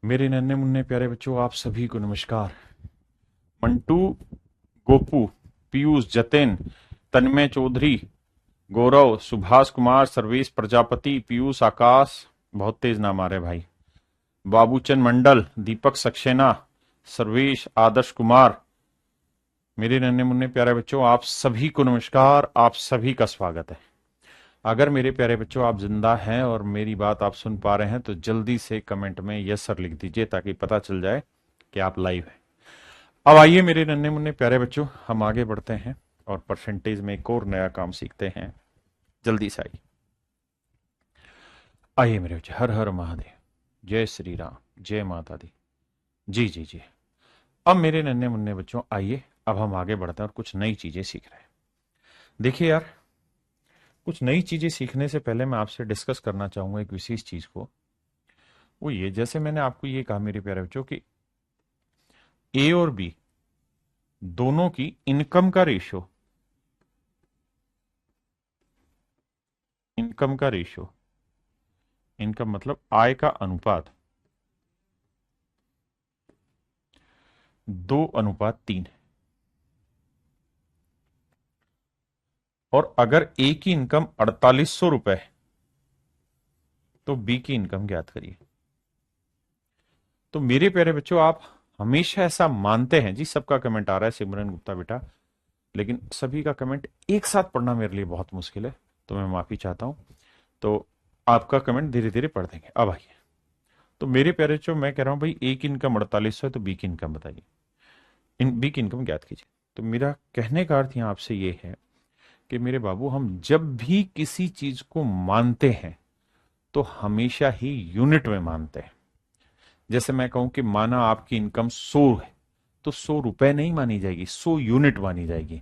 मेरे नन्हे मुन्ने प्यारे बच्चों, आप सभी को नमस्कार। मंटू, गोपू, पीयूष, जतिन, तन्मय चौधरी, गौरव, सुभाष कुमार, सर्वेश प्रजापति, पीयूष, आकाश, बहुत तेज नाम आ रहे भाई, बाबूचंद मंडल, दीपक सक्सेना, सर्वेश, आदर्श कुमार। मेरे नन्हे मुन्ने प्यारे बच्चों, आप सभी को नमस्कार, आप सभी का स्वागत है। अगर मेरे प्यारे बच्चों आप जिंदा हैं और मेरी बात आप सुन पा रहे हैं तो जल्दी से कमेंट में यस सर लिख दीजिए ताकि पता चल जाए कि आप लाइव हैं। अब आइए मेरे नन्हे मुन्ने प्यारे बच्चों, हम आगे बढ़ते हैं और परसेंटेज में एक और नया काम सीखते हैं। जल्दी से आइए। आइए मेरे बच्चे, हर हर महादेव, जय श्री राम, जय माता दी। जी जी जी। अब मेरे नन्हे मुन्ने बच्चों आइए, अब हम आगे बढ़ते हैं और कुछ नई चीजें सीख रहे हैं। देखिए यार, कुछ नई चीजें सीखने से पहले मैं आपसे डिस्कस करना चाहूंगा एक विशेष चीज को। वो ये, जैसे मैंने आपको ये कहा मेरे प्यारे बच्चों कि ए और बी दोनों की इनकम का रेशियो, इनकम मतलब आय का अनुपात 2:3 है। और अगर ए की इनकम 4800 रुपए है तो बी की इनकम ज्ञात करिए। तो मेरे प्यारे बच्चों, आप हमेशा ऐसा मानते हैं जी, सबका कमेंट आ रहा है सिमरन गुप्ता बेटा, लेकिन सभी का कमेंट एक साथ पढ़ना मेरे लिए बहुत मुश्किल है, तो मैं माफी चाहता हूं। तो आपका कमेंट धीरे धीरे पढ़ देंगे। अब आइए, तो मेरे प्यारे बच्चों मैं कह रहा हूं भाई, ए की इनकम 4800 है तो बी की इनकम बताइए, बी की इनकम ज्ञात कीजिए। तो मेरा कहने का अर्थ यहां आपसे ये है कि मेरे बाबू, हम जब भी किसी चीज को मानते हैं तो हमेशा ही यूनिट में मानते हैं। जैसे मैं कहूं कि माना आपकी इनकम 100 है तो 100 रुपए नहीं मानी जाएगी, 100 यूनिट मानी जाएगी।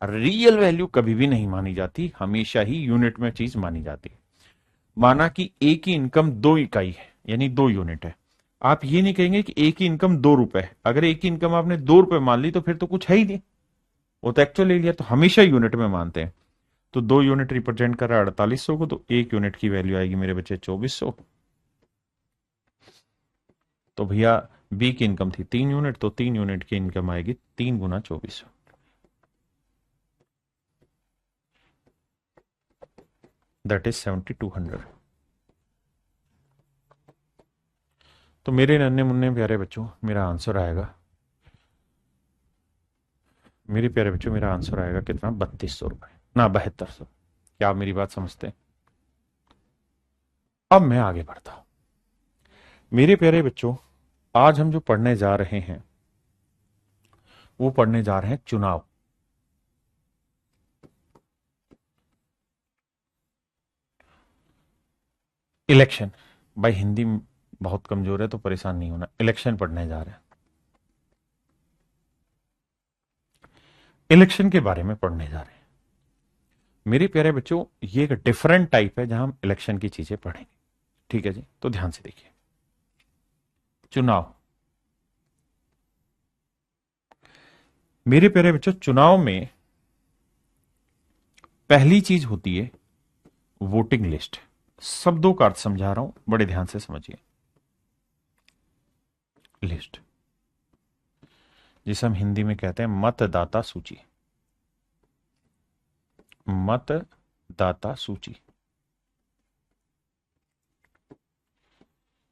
रियल वैल्यू कभी भी नहीं मानी जाती, हमेशा ही यूनिट में चीज मानी जाती है। माना कि ए की इनकम 2 इकाई है, यानी 2 यूनिट है। आप ये नहीं कहेंगे कि ए की इनकम 2 रुपए है। अगर ए की इनकम आपने 2 रुपए मान ली तो फिर तो कुछ है ही नहीं, वो तो एक्चुअल ले लिया। तो हमेशा यूनिट में मानते हैं। तो 2 यूनिट रिप्रेजेंट कर रहा है 4800 को, तो 1 यूनिट की वैल्यू आएगी मेरे बच्चे 2400। तो भैया बी की इनकम थी 3 यूनिट, तो 3 यूनिट की इनकम आएगी 3 गुना 2400, दैट इज 7200। तो मेरे नन्हे मुन्ने प्यारे बच्चों, मेरा आंसर आएगा, मेरे प्यारे बच्चों मेरा आंसर आएगा कितना, 3200 रुपए ना 7200। क्या आप मेरी बात समझते हैं? अब मैं आगे बढ़ता हूं। मेरे प्यारे बच्चों, आज हम जो पढ़ने जा रहे हैं वो पढ़ने जा रहे हैं चुनाव। इलेक्शन। भाई हिंदी बहुत कमजोर है तो परेशान नहीं होना, इलेक्शन पढ़ने जा रहे हैं। इलेक्शन के बारे में पढ़ने जा रहे हैं मेरे प्यारे बच्चों। ये एक डिफरेंट टाइप है जहां हम इलेक्शन की चीजें पढ़ेंगे। ठीक है जी, तो ध्यान से देखिए। चुनाव, मेरे प्यारे बच्चों, चुनाव में पहली चीज होती है वोटिंग लिस्ट। शब्दों का अर्थ समझा रहा हूं, बड़े ध्यान से समझिए। लिस्ट, जिसे हम हिंदी में कहते हैं मतदाता सूची। मतदाता सूची,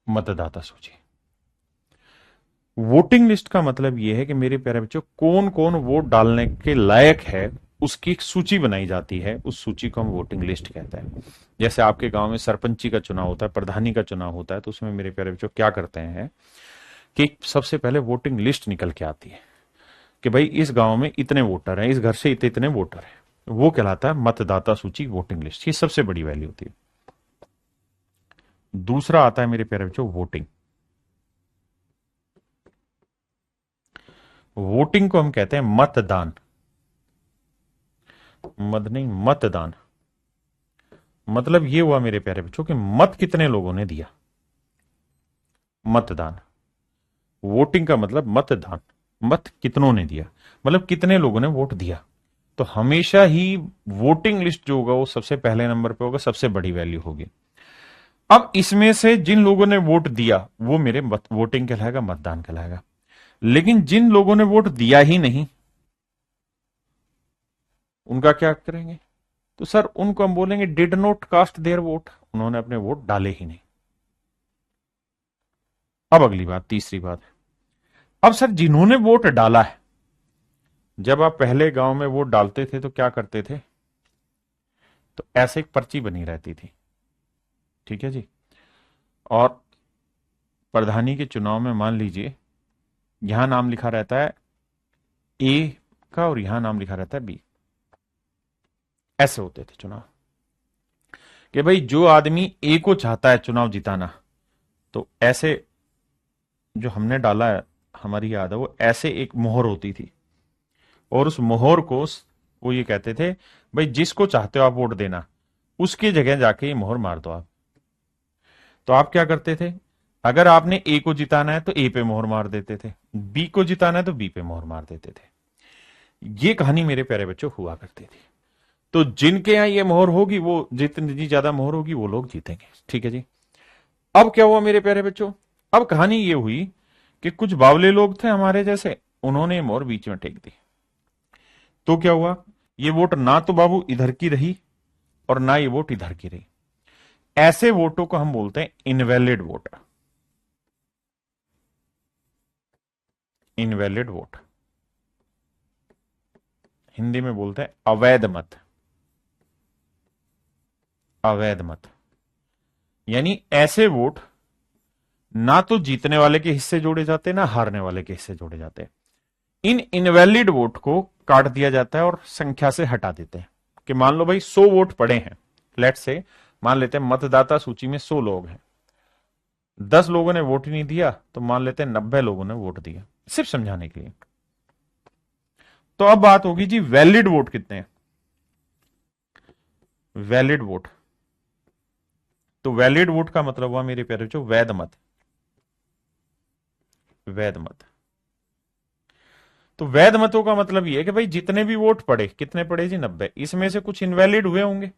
मतदाता सूची। वोटिंग लिस्ट का मतलब यह है कि मेरे प्यारे बच्चों, कौन कौन वोट डालने के लायक है उसकी एक सूची बनाई जाती है। उस सूची को हम वोटिंग लिस्ट कहते हैं। जैसे आपके गांव में सरपंची का चुनाव होता है, प्रधानी का चुनाव होता है, तो उसमें मेरे प्यारे बच्चों क्या करते हैं कि सबसे पहले वोटिंग लिस्ट निकल के आती है कि भाई इस गांव में इतने वोटर हैं, इस घर से इतने इतने वोटर हैं। वो कहलाता है मतदाता सूची, वोटिंग लिस्ट। ये सबसे बड़ी वैल्यू होती है। दूसरा आता है मेरे प्यारे बच्चों वोटिंग। वोटिंग को हम कहते हैं मतदान। मत नहीं, मतदान। मतलब ये हुआ मेरे प्यारे बच्चों कि मत कितने लोगों ने दिया, मतदान। वोटिंग का मतलब मतदान, मत कितनों ने दिया, मतलब कितने लोगों ने वोट दिया। तो हमेशा ही वोटिंग लिस्ट जो होगा वो सबसे पहले नंबर पे होगा, सबसे बड़ी वैल्यू होगी। अब इसमें से जिन लोगों ने वोट दिया वो मेरे वोटिंग कहलाएगा, मतदान कहलाएगा। लेकिन जिन लोगों ने वोट दिया ही नहीं उनका क्या करेंगे? तो सर उनको हम बोलेंगे did not cast their vote, उन्होंने अपने वोट डाले ही नहीं। अब अगली बात, तीसरी बात। अब सर जिन्होंने वोट डाला है, जब आप पहले गांव में वोट डालते थे तो क्या करते थे? तो ऐसे एक पर्ची बनी रहती थी, ठीक है जी। और प्रधानी के चुनाव में मान लीजिए यहां नाम लिखा रहता है ए का और यहां नाम लिखा रहता है बी। ऐसे होते थे चुनाव कि भाई जो आदमी ए को चाहता है चुनाव जिताना, तो ऐसे जो हमने डाला है, हमारी याद है, वो ऐसे एक मोहर होती थी और उस मोहर को वो ये कहते थे भाई जिसको चाहते हो आप वोट देना, उसकी जगह जाके ये मोहर मार दो आप। तो आप क्या करते थे? अगर आपने ए को जिताना है तो ए पे मोहर मार देते थे, बी को जिताना है तो बी पे मोहर मार देते थे। ये कहानी मेरे प्यारे बच्चों हुआ करती थी। तो जिनके यहां ये मोहर होगी, वो जितनी ज्यादा मोहर होगी वो लोग जीतेंगे, ठीक है जी। अब क्या हुआ मेरे प्यारे बच्चों? अब कहानी ये हुई कि कुछ बावले लोग थे हमारे जैसे, उन्होंने मोहर बीच में टेक दी। तो क्या हुआ? ये वोट ना तो बाबू इधर की रही और ना ये वोट इधर की रही। ऐसे वोटों को हम बोलते हैं invalid vote. Invalid vote Hindi में बोलते हैं अवैध मत। अवैध मत यानी ऐसे वोट ना तो जीतने वाले के हिस्से जोड़े जाते ना हारने वाले के हिस्से जोड़े जाते। इन इनवैलिड वोट को काट दिया जाता है और संख्या से हटा देते हैं। कि मान लो भाई 100 वोट पड़े हैं, लेट से मान लेते हैं मतदाता सूची में 100 लोग हैं, 10 लोगों ने वोट नहीं दिया, तो मान लेते हैं 90 लोगों ने वोट दिया, सिर्फ समझाने के लिए। तो अब बात होगी जी वैलिड वोट कितने हैं? वैलिड वोट, तो वैलिड वोट का मतलब हुआ मेरे प्यारे बच्चों वैध मत। वैध मत, तो वैध मतों का मतलब यह है कि भाई जितने भी वोट पड़े, कितने पड़े जी? 90। इसमें से कुछ इनवैलिड हुए होंगे,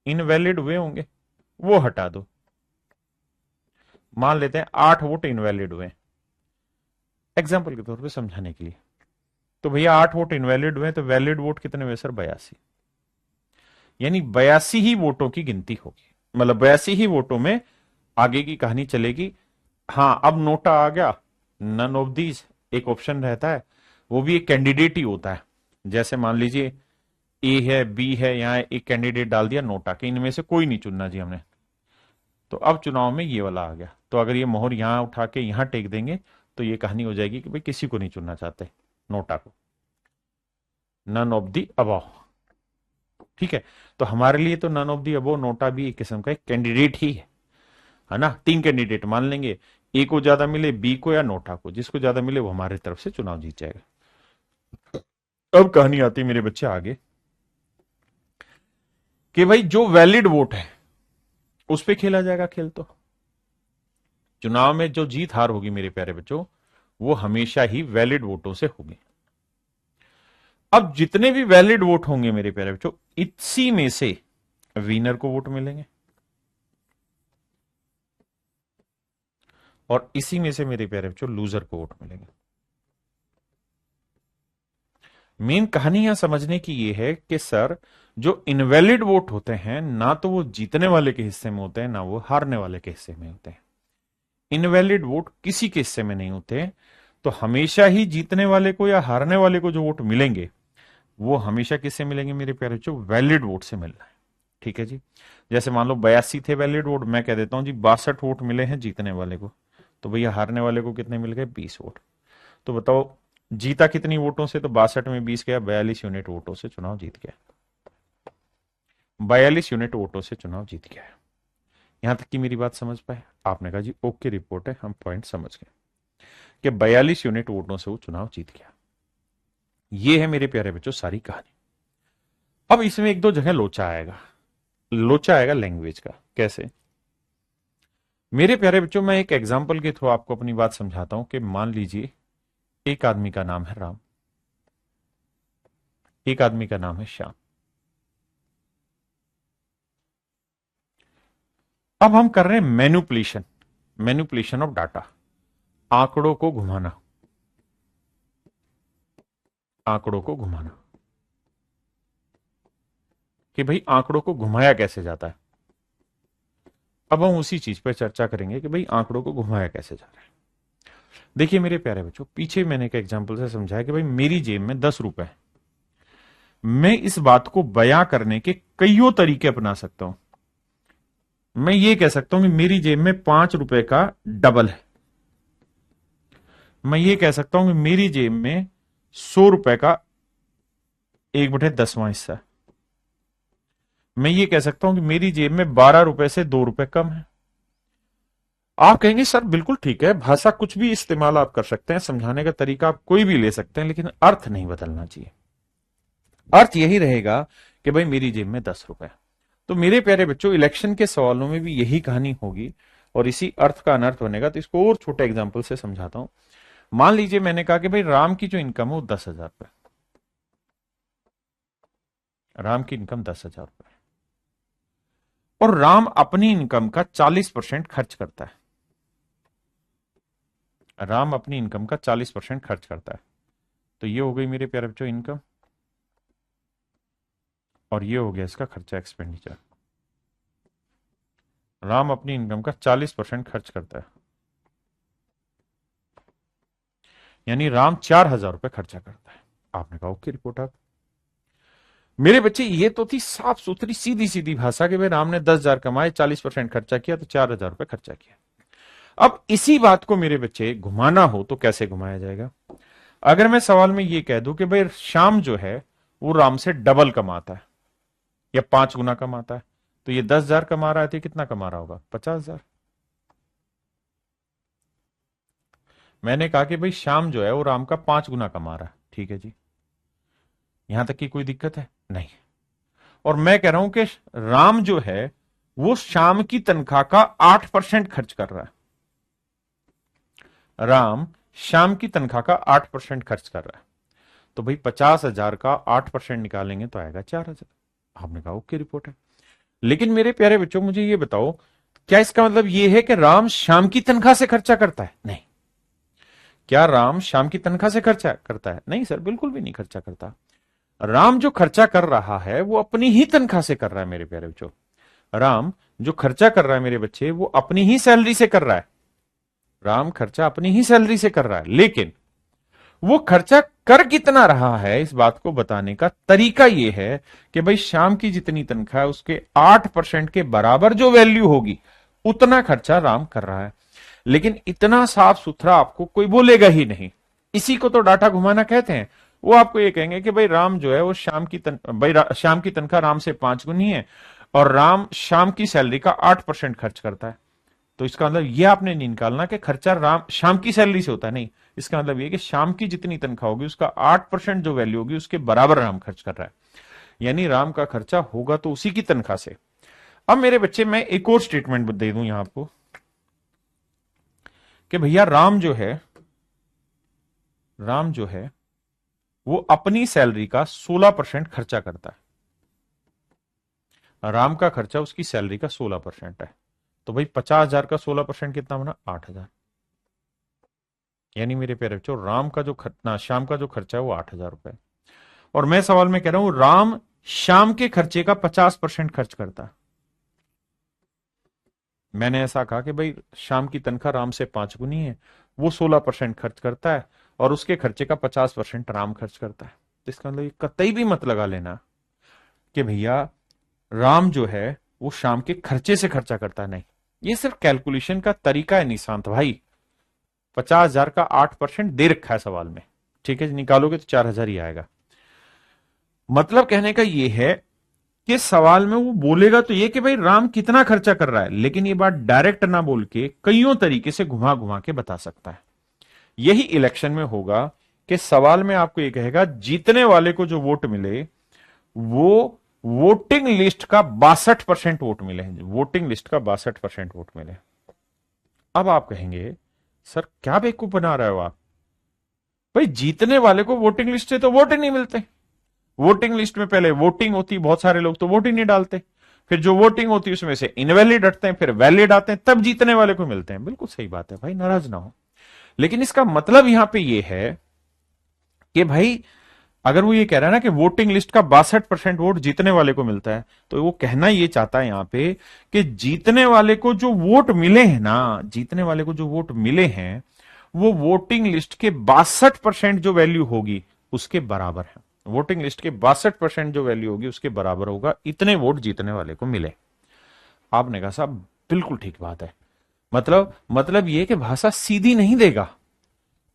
इनवैलिड हुए होंगे, वो हटा दो। मान लेते हैं 8 वोट इनवैलिड हुए, एग्जाम्पल के तौर पे समझाने के लिए। तो भैया 8 वोट इनवैलिड हुए, तो वैलिड वोट कितने हुए सर? 82। यानी 82 ही वोटों की गिनती होगी, मतलब 82 ही वोटों में आगे की कहानी चलेगी। हाँ, अब नोटा आ गया, नन ऑफ दीज एक ऑप्शन रहता है, वो भी एक कैंडिडेट ही होता है। जैसे मान लीजिए ए है, बी है, यहां एक कैंडिडेट डाल दिया नोटा कि इनमें से कोई नहीं चुनना जी हमने। तो अब चुनाव में ये वाला आ गया, तो अगर ये मोहर यहां उठा के यहां टेक देंगे तो ये कहानी हो जाएगी कि भाई किसी को नहीं चुनना चाहते नोटा को, नन ऑफ दी अबव। ठीक है, तो हमारे लिए तो none of the above NOTA भी एक किस्म का एक कैंडिडेट ही है ना। 3 कैंडिडेट मान लेंगे, ए को ज्यादा मिले, बी को या नोटा को, जिसको ज्यादा मिले वो हमारी तरफ से चुनाव जीत जाएगा। अब कहानी आती है मेरे बच्चे आगे कि भाई जो वैलिड वोट है उस पे खेला जाएगा खेल। तो चुनाव में जो जीत हार होगी मेरे प्यारे बच्चों, वो हमेशा ही वैलिड वोटों से होगी। अब जितने भी वैलिड वोट होंगे मेरे प्यारे बच्चों, इसी में से विनर को वोट मिलेंगे और इसी में से मेरे प्यारे बच्चों लूजर को वोट मिलेंगे। मेन कहानी यहां समझने की यह है कि सर जो इनवैलिड वोट होते हैं ना तो वो जीतने वाले के हिस्से में होते हैं ना वो हारने वाले के हिस्से में होते हैं। इनवैलिड वोट किसी के हिस्से में नहीं होते। तो हमेशा ही जीतने वाले को या हारने वाले को जो वोट मिलेंगे वो हमेशा किससे मिलेंगे मेरे प्यारे बच्चों? वैलिड वोट से मिलना है। ठीक है जी। जैसे मान लो 82 थे वैलिड वोट, मैं कह देता हूं जी 62 वोट मिले हैं जीतने वाले को, तो भैया हारने वाले को कितने मिल गए? 20 वोट। तो बताओ जीता कितनी वोटों से? तो 62 में 20 गया, 42 यूनिट वोटों से चुनाव जीत गया। 42 यूनिट वोटों से चुनाव जीत गया। यहां तक की मेरी बात समझ पाए? आपने कहा जी ओके रिपोर्ट है, हम पॉइंट समझ गए कि 42 यूनिट वोटों से वो चुनाव जीत गया। ये है मेरे प्यारे बच्चों सारी कहानी। अब इसमें एक दो जगह लोचा आएगा, लोचा आएगा लैंग्वेज का। कैसे? मेरे प्यारे बच्चों मैं एक एग्जाम्पल के थ्रू आपको अपनी बात समझाता हूं कि मान लीजिए एक आदमी का नाम है राम, एक आदमी का नाम है श्याम। अब हम कर रहे हैं मैनिपुलेशन, मैनिपुलेशन ऑफ डाटा, आंकड़ों को घुमाना, आंकड़ों को घुमाना, कि भाई आंकड़ों को घुमाया कैसे जाता है। अब हम उसी चीज पर चर्चा करेंगे कि भाई आंकड़ों को घुमाया कैसे जा रहा है। देखिए मेरे प्यारे बच्चों, पीछे मैंने एक एग्जांपल से समझाया कि भाई मेरी जेब में 10 रुपए है। मैं इस बात को बयां करने के कईयों तरीके अपना सकता हूं। मैं ये कह सकता हूं कि मेरी जेब में 5 रुपए का डबल है। मैं ये कह सकता हूं कि मेरी जेब में 100 रुपए का 1/10वां हिस्सा है। मैं ये कह सकता हूं कि मेरी जेब में 12 रुपए से 2 रुपए कम है। आप कहेंगे सर बिल्कुल ठीक है, भाषा कुछ भी इस्तेमाल आप कर सकते हैं, समझाने का तरीका आप कोई भी ले सकते हैं, लेकिन अर्थ नहीं बदलना चाहिए। अर्थ यही रहेगा कि भाई मेरी जेब में 10 रुपए। तो मेरे प्यारे बच्चों, इलेक्शन के सवालों में भी यही कहानी होगी और इसी अर्थ का अनर्थ बनेगा। तो इसको और छोटे एग्जाम्पल से समझाता हूं। मान लीजिए मैंने कहा कि भाई राम की जो इनकम है वो 10,000 रुपए, राम की इनकम 10,000 रुपए, और राम अपनी इनकम का 40% खर्च करता है। राम अपनी इनकम का 40% खर्च करता है। तो ये हो गई मेरे प्यारे बच्चों इनकम, और ये हो गया इसका खर्चा, एक्सपेंडिचर। राम अपनी इनकम का 40% खर्च करता है, यानी राम 4,000 रुपए खर्चा करता है। आपने कहा ओके रिपोर्ट। आप मेरे बच्चे, ये तो थी साफ सुथरी सीधी सीधी भाषा कि भाई राम ने 10,000 कमाए, 40% खर्चा किया, तो 4,000 रुपए खर्चा किया। अब इसी बात को मेरे बच्चे घुमाना हो तो कैसे घुमाया जाएगा। अगर मैं सवाल में ये कह दूं कि भाई श्याम जो है वो राम से डबल कमाता है या 5 गुना कमाता है, तो ये 10,000 कमा रहा है तो कितना कमा रहा होगा, 50,000। मैंने कहा कि भाई श्याम जो है वो राम का 5 गुना कमा रहा है, ठीक है जी, यहां तक की कोई दिक्कत है नहीं। और मैं कह रहा हूं कि राम जो है वो श्याम की तनख्वाह का 8% खर्च कर रहा है। राम श्याम की तनख्वाह का 8% खर्च कर रहा है। तो भाई 50,000 का 8% निकालेंगे तो आएगा 4,000। आपने कहा ओके रिपोर्ट है। लेकिन मेरे प्यारे बच्चों, मुझे ये बताओ, क्या इसका मतलब ये है कि राम श्याम की तनख्वाह से खर्चा करता है? नहीं। क्या राम श्याम की तनख्वाह से खर्चा करता है? नहीं सर, बिल्कुल भी नहीं खर्चा करता। राम जो खर्चा कर रहा है वो अपनी ही तनख्वाह से कर रहा है मेरे प्यारे बच्चों। राम जो खर्चा कर रहा है मेरे बच्चे, वो अपनी ही सैलरी से कर रहा है। राम खर्चा अपनी ही सैलरी से कर रहा है, लेकिन वो खर्चा कर कितना रहा है इस बात को बताने का तरीका यह है कि भाई श्याम की जितनी तनख्वाह है उसके 8% के बराबर जो वैल्यू होगी उतना खर्चा राम कर रहा है। लेकिन इतना साफ सुथरा आपको कोई बोलेगा ही नहीं। इसी को तो डाटा घुमाना कहते हैं। वो आपको ये कहेंगे कि भाई राम जो है वो श्याम की तनख्वाह राम से 5 गुनी है और राम श्याम की सैलरी का 8% खर्च करता है। तो इसका मतलब ये आपने नहीं निकालना कि खर्चा राम श्याम की सैलरी से होता है, नहीं। इसका मतलब ये कि श्याम की जितनी तनख्वाह होगी उसका 8% जो वैल्यू होगी उसके बराबर राम खर्च कर रहा है, यानी राम का खर्चा होगा तो उसी की तनख्वाह से। अब मेरे बच्चे, मैं एक और स्टेटमेंट दे दूं यहां आपको कि भैया राम जो है वो अपनी सैलरी का 16% खर्चा करता है। राम का खर्चा उसकी सैलरी का 16% है। तो भाई 50,000 का 16% कितना बना, 8,000। यानी मेरे प्यारे बच्चों, राम का जो खर्चा, श्याम का जो खर्चा है वो 8,000 रुपए। और मैं सवाल में कह रहा हूं राम श्याम के खर्चे का 50% खर्च करता है। मैंने ऐसा कहा कि भाई श्याम की तनख्वाह राम से 5 गुनी है, वो 16% खर्च करता है और उसके खर्चे का 50% राम खर्च करता है। तो इसका मतलब कतई भी मत लगा लेना कि भैया राम जो है वो श्याम के खर्चे से खर्चा करता है, नहीं। ये सिर्फ कैलकुलेशन का तरीका है निशांत भाई। 50,000 का 8% दे रखा है सवाल में, ठीक है, निकालोगे तो 4,000 ही आएगा। मतलब कहने का ये है कि सवाल में वो बोलेगा तो ये कि भाई राम कितना खर्चा कर रहा है, लेकिन ये बात डायरेक्ट ना बोल के कईयों तरीके से घुमा घुमा के बता सकता है। यही इलेक्शन में होगा कि सवाल में आपको ये कहेगा जीतने वाले को जो वोट मिले वो वोटिंग लिस्ट का 62% वोट मिले, वोटिंग लिस्ट का 62% वोट मिले। अब आप कहेंगे सर क्या बेवकूफ बना रहे हो आप, भाई जीतने वाले को वोटिंग लिस्ट से तो वोट ही नहीं मिलते। वोटिंग लिस्ट में पहले वोटिंग होती, बहुत सारे लोग तो वोट ही नहीं डालते। फिर जो वोटिंग होती है उसमें से इनवैलिड हटते हैं, फिर वैलिड आते हैं, तब जीतने वाले को मिलते हैं। बिल्कुल सही बात है भाई, नाराज ना हो। लेकिन इसका मतलब यहां पे ये है कि भाई अगर वो ये कह रहा है ना कि वोटिंग लिस्ट का 62% वोट जीतने वाले को मिलता है, तो वो कहना ये चाहता है यहां पे कि जीतने वाले को जो वोट मिले हैं ना, जीतने वाले को जो वोट मिले हैं वो वोटिंग लिस्ट के 62% जो वैल्यू होगी उसके बराबर है। वोटिंग लिस्ट के 62% जो वैल्यू होगी उसके बराबर होगा, इतने वोट जीतने वाले को मिले। आपने कहा साहब बिल्कुल ठीक बात है। मतलब ये कि भाषा सीधी नहीं देगा,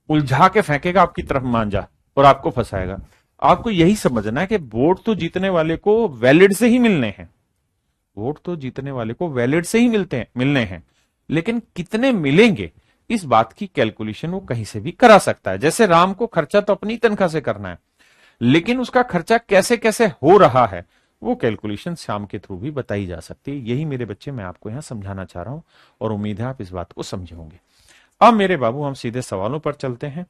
उलझा के फेंकेगा आपकी तरफ मांझा और आपको फंसाएगा। आपको यही समझना है कि वोट तो जीतने वाले को वैलिड से ही मिलने हैं, वोट तो जीतने वाले को वैलिड से ही मिलने हैं, लेकिन कितने मिलेंगे इस बात की कैलकुलेशन वो कहीं से भी करा सकता है। जैसे राम को खर्चा तो अपनी तनख्वाह से करना है, लेकिन उसका खर्चा कैसे कैसे हो रहा है वो कैलकुलेशन श्याम के थ्रू भी बताई जा सकती है। यही मेरे बच्चे मैं आपको यहां समझाना चाह रहा हूं और उम्मीद है आप इस बात को समझे होंगे। अब मेरे बाबू हम सीधे सवालों पर चलते हैं,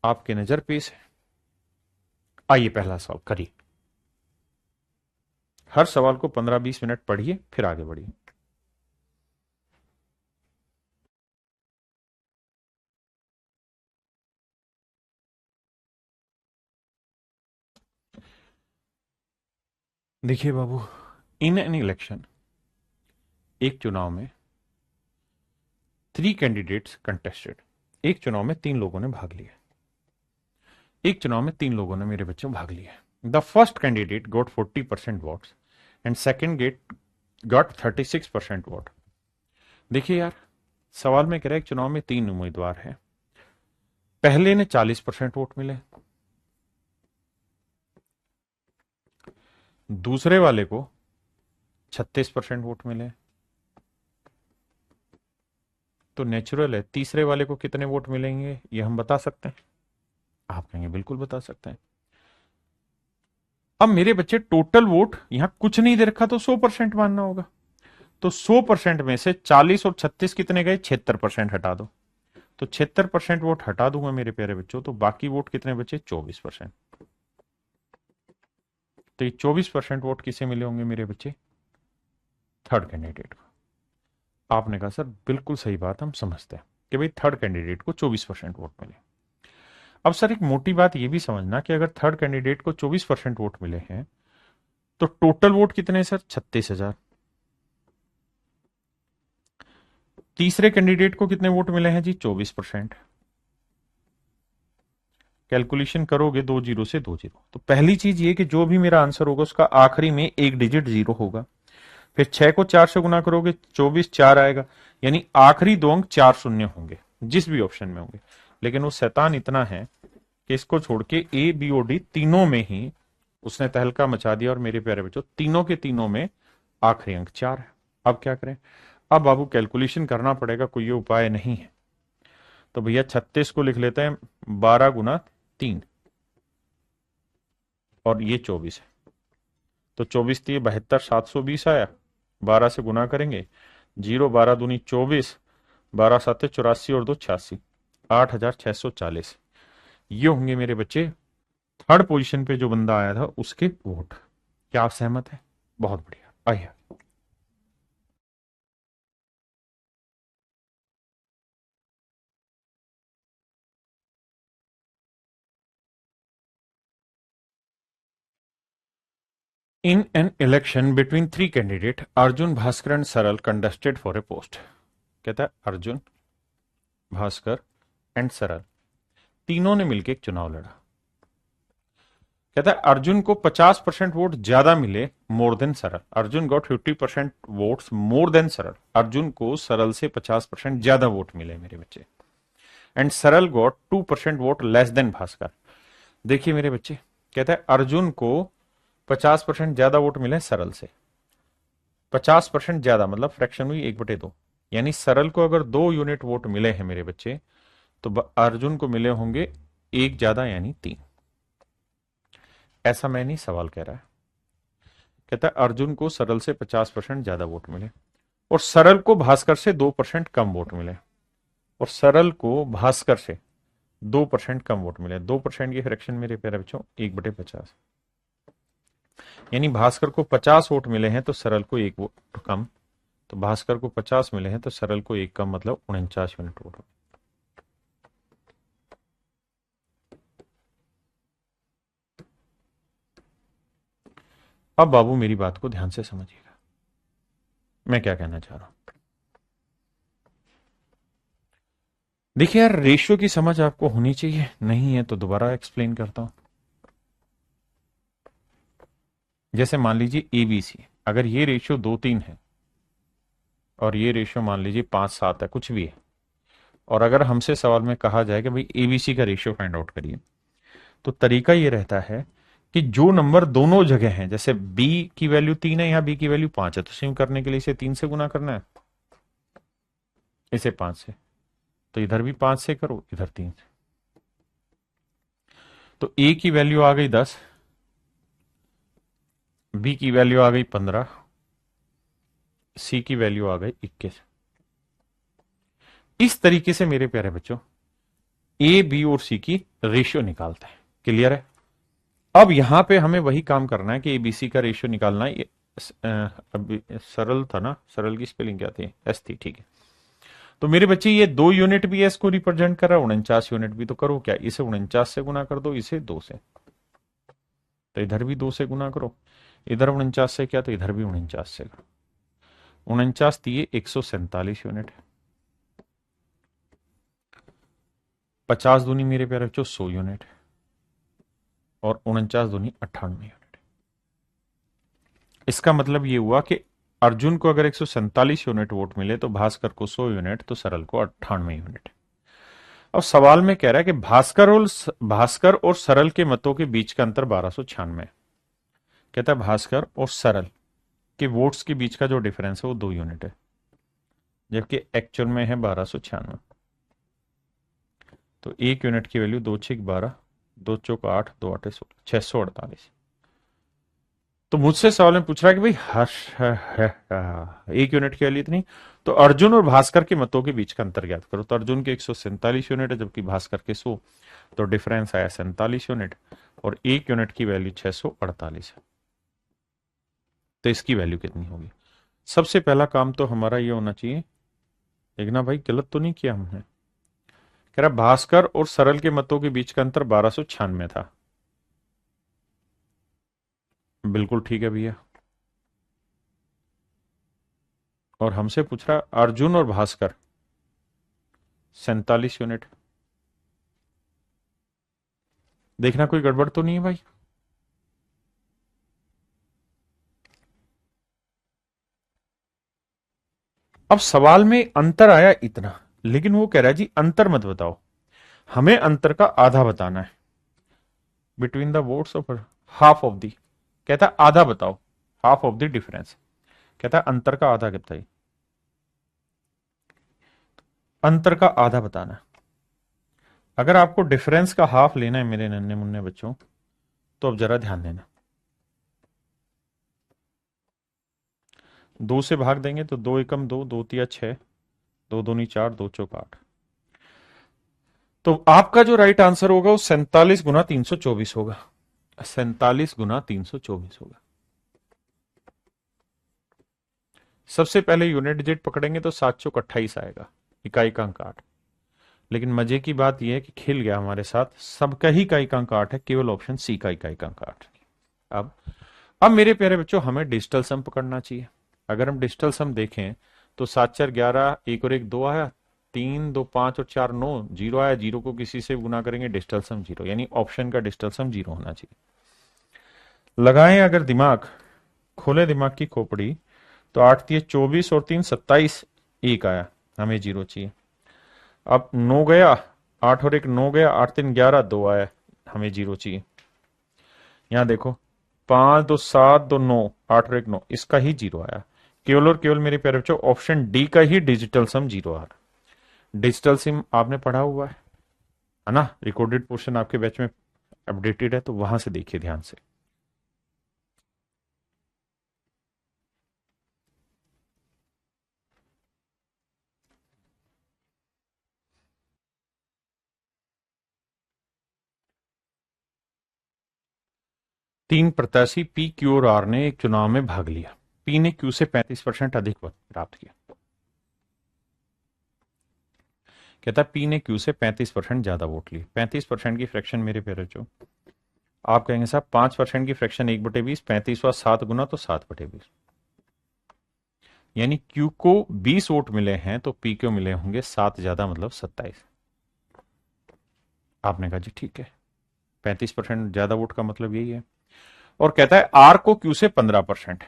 आपके नजर पेश है। आइए पहला सवाल करिए। हर सवाल को 15-20 मिनट पढ़िए फिर आगे बढ़िए। देखिए बाबू, इन एन इलेक्शन, एक चुनाव में 3 कैंडिडेट्स कंटेस्टेड, एक चुनाव में 3 लोगों ने भाग लिया, एक चुनाव में 3 लोगों ने मेरे बच्चों भाग लिया। The first candidate got 40% votes and second get got 36% vote. देखिए यार, सवाल में कह रहा है एक चुनाव में 3 उम्मीदवार हैं, पहले ने 40% वोट मिले, दूसरे वाले को 36% वोट मिले, तो नेचुरल है तीसरे वाले को कितने वोट मिलेंगे ये हम बता सकते हैं? आप कहेंगे बिल्कुल बता सकते हैं। अब मेरे बच्चे टोटल वोट यहां कुछ नहीं दे रखा तो 100% मानना होगा, तो 100% में से 40 और 36 कितने गए? 76% हटा दो, तो 76% वोट हटा दूंगा मेरे प्यारे बच्चों, तो बाकी वोट कितने बचे? 24%। तो ये 24% वोट किसे मिले होंगे मेरे बच्चे? थर्ड कैंडिडेट को। आपने कहा सर बिल्कुल सही बात, हम समझते हैं कि भाई थर्ड कैंडिडेट को 24% वोट मिले। अब सर एक मोटी बात यह भी समझना कि अगर थर्ड कैंडिडेट को 24% वोट मिले हैं तो टोटल वोट कितने हैं सर? 36,000। तीसरे कैंडिडेट को कितने वोट मिले हैं जी? 24%। कैलकुलेशन करोगे 2 जीरो से 2 जीरो, तो पहली चीज ये कि जो भी मेरा आंसर होगा उसका आखिरी में एक डिजिट जीरो होगा। फिर 6 को 4 से गुना करोगे 24 4 आएगा, यानी आखिरी 2 अंक 4 शून्य होंगे जिस भी ऑप्शन में होंगे। लेकिन वो शैतान इतना है कि इसको छोड़ के ए बी और डी तीनों में ही उसने तहलका मचा दिया, और मेरे प्यारे बच्चों तीनों के तीनों में आखिरी अंक 4 है। अब क्या करें? अब बाबू कैलकुलेशन करना पड़ेगा, कोई ये उपाय नहीं है। तो भैया 36 को लिख लेते हैं 12 गुना 3, और ये 24 है, तो 24 थी 72 720 आया, 12 से गुना करेंगे, 0 12 दूनी 24, 12 7 84 और 2 86, 8,640। ये होंगे मेरे बच्चे थर्ड पोजीशन पे जो बंदा आया था उसके वोट। क्या आप सहमत है? बहुत बढ़िया, आइए। In an election between 3 candidates, Arjun, Bhaskar and Saral contested for a post. कहता है अर्जुन, भास्कर एंड सरल तीनों ने मिलकर एक चुनाव लड़ा। कहता है अर्जुन को 50% वोट ज्यादा मिले मोर देन सरल। Arjun got 50% votes more than सरल। अर्जुन को सरल से 50% ज्यादा वोट मिले मेरे बच्चे। एंड सरल got 2% vote less than Bhaskar. देखिए मेरे बच्चे, कहता है अर्जुन को 50% ज्यादा वोट मिले सरल से। 50% ज्यादा मतलब फ्रैक्शन हुई 1/2, यानी सरल को अगर 2 यूनिट वोट मिले हैं मेरे बच्चे, तो अर्जुन को मिले होंगे 1 ज्यादा यानी 3। ऐसा मैं नहीं, सवाल कह रहा है। कहता है अर्जुन को सरल से 50% ज्यादा वोट मिले और सरल को भास्कर से 2% कम वोट मिले, और सरल को भास्कर से 2% कम वोट मिले। 2% की फ्रैक्शन मेरे प्यारे बच्चों 1/50। यानी भास्कर को 50 वोट मिले हैं तो सरल को 1 वोट कम। तो भास्कर को 50 मिले हैं तो सरल को 1 कम, मतलब 49 यूनिट वोट। अब बाबू मेरी बात को ध्यान से समझिएगा, मैं क्या कहना चाह रहा हूं। देखिए यार, रेशियो की समझ आपको होनी चाहिए, नहीं है तो दोबारा एक्सप्लेन करता हूं। जैसे मान लीजिए एबीसी, अगर ये रेशियो 2-3 है और ये रेशियो मान लीजिए 5-7 है, कुछ भी है, और अगर हमसे सवाल में कहा जाए कि भाई एबीसी का रेशियो फाइंड आउट करिए, तो तरीका ये रहता है कि जो नंबर दोनों जगह हैं, जैसे बी की वैल्यू 3 है, यहां बी की वैल्यू 5 है, तो सिम करने के लिए इसे 3 से गुना करना है, इसे 5 से, तो इधर भी 5 से करो, इधर 3 से। तो ए की वैल्यू आ गई 10, बी की वैल्यू आ गई 15, सी की वैल्यू आ गई 21। इस तरीके से मेरे प्यारे बच्चों ए बी और सी की रेशियो निकालते हैं। क्लियर है? अब यहां पे हमें वही काम करना है कि एबीसी का रेशियो निकालना है। अभी सरल था ना, सरल की स्पेलिंग क्या थी? एस थी, ठीक है। तो मेरे बच्चे ये 2 यूनिट भी एस को रिप्रेजेंट कर रहा है, 49 यूनिट भी, तो करो क्या, इसे 49 से गुना कर दो, इसे 2 से, तो इधर भी 2 से गुना करो, इधर 49 से क्या, तो इधर भी 49 से करो। 49 दिए 147 यूनिट, 50 दूनी मेरे प्यारे बच्चों 100 यूनिट, और 49 दूनी 98 यूनिट। इसका मतलब ये हुआ कि अर्जुन को अगर 147 यूनिट वोट मिले तो भास्कर को 100 यूनिट, तो सरल को 98 यूनिट। अब सवाल में कह रहा है कि भास्कर और सरल के मतों के बीच का अंतर 1296। कहता है भास्कर और सरल के वोट्स के बीच का जो डिफरेंस है वो 2 यूनिट है, जबकि एक्चुअल में है 1296। तो 1 यूनिट की वैल्यू 2×6=12, 2×4=8, 2×8=16, 648। तो मुझसे सवाल में पूछ रहा है कि भाई हर्ष 1 यूनिट की वैल्यू इतनी, तो अर्जुन और भास्कर के मतों के बीच का अंतर ज्ञात करो। तो अर्जुन के 147 यूनिट है, जबकि भास्कर के 100, तो डिफरेंस आया 47 यूनिट, और 1 यूनिट की वैल्यू 648 है। तो इसकी वैल्यू कितनी होगी? सबसे पहला काम तो हमारा ये होना चाहिए, देखना भाई गलत तो नहीं किया हमने। कह रहा भास्कर और सरल के मतों के बीच का अंतर 1296 था। बिल्कुल ठीक है भैया। और हमसे पूछ रहा अर्जुन और भास्कर 47 यूनिट। देखना कोई गड़बड़ तो नहीं है भाई। अब सवाल में अंतर आया इतना, लेकिन वो कह रहा है जी अंतर मत बताओ, हमें अंतर का आधा बताना है, between the votes of half of the. कहता है आधा बताओ, हाफ ऑफ द डिफरेंस। कहता है अंतर का आधा बताइए, अंतर का आधा बताना है। अगर आपको डिफरेंस का हाफ लेना है मेरे नन्हे मुन्ने बच्चों, तो अब जरा ध्यान देना। 2 से भाग देंगे तो 2 एकम 2, 2 तिया 6, 2 दूनी 4, 2 चौक 8। तो आपका जो राइट आंसर होगा वो 47 × 324 होगा। 47 × 324 होगा। सबसे पहले यूनिट डिजिट पकड़ेंगे तो 7 चौक 28 आएगा, इकाई का अंक 8। लेकिन मजे की बात यह है कि खिल गया हमारे साथ, सबका ही इकाई का अंक 8 है, केवल ऑप्शन सी का इकाई का अंक 8। अब अब मेरे प्यारे बच्चों हमें डिजिटल सम पकड़ना चाहिए। अगर हम डिजिटल सम देखें तो 7×4=11, 1 और 1 2 आया, 3 2 5 और 4 9, जीरो आया, जीरो को किसी से गुना करेंगे, डिजिटल सम जीरो, यानी ऑप्शन का डिजिटल सम जीरो होना चाहिए। लगाएं अगर दिमाग, खोले दिमाग की खोपड़ी, तो 8 × 3 = 24 और 3 × 27, 1 आया, हमें जीरो चाहिए। अब 9 गया, 8 और 1 9 गया, 8 3 11, 2 आया, हमें जीरो चाहिए। यहां देखो 5 2 7 2 9, 8 और 1 9, इसका ही जीरो आया। केवल और केवल मेरे प्यारे बच्चों ऑप्शन डी का ही डिजिटल सम जीरो आ रहा। डिजिटल सिम आपने पढ़ा हुआ है ना, रिकॉर्डेड पोर्शन आपके बैच में अपडेटेड है, तो वहां से देखिए ध्यान से। तीन प्रत्याशी पी, क्यू और आर ने एक चुनाव में भाग लिया। पी ने क्यू से 35% अधिक मत प्राप्त किया। कहता है पी ने क्यू से 35% ज्यादा वोट लिए। 35% की फ्रैक्शन मेरे प्यारे बच्चों, आप कहेंगे साहब 5% की फ्रैक्शन 1/20, 35 व 7 गुना तो 7/20, यानी क्यू को 20 वोट मिले हैं तो पी को मिले होंगे 7 ज्यादा, मतलब 27। आपने कहा जी ठीक है, 35% ज्यादा वोट का मतलब यही है। और कहता है आर को क्यू से 15%,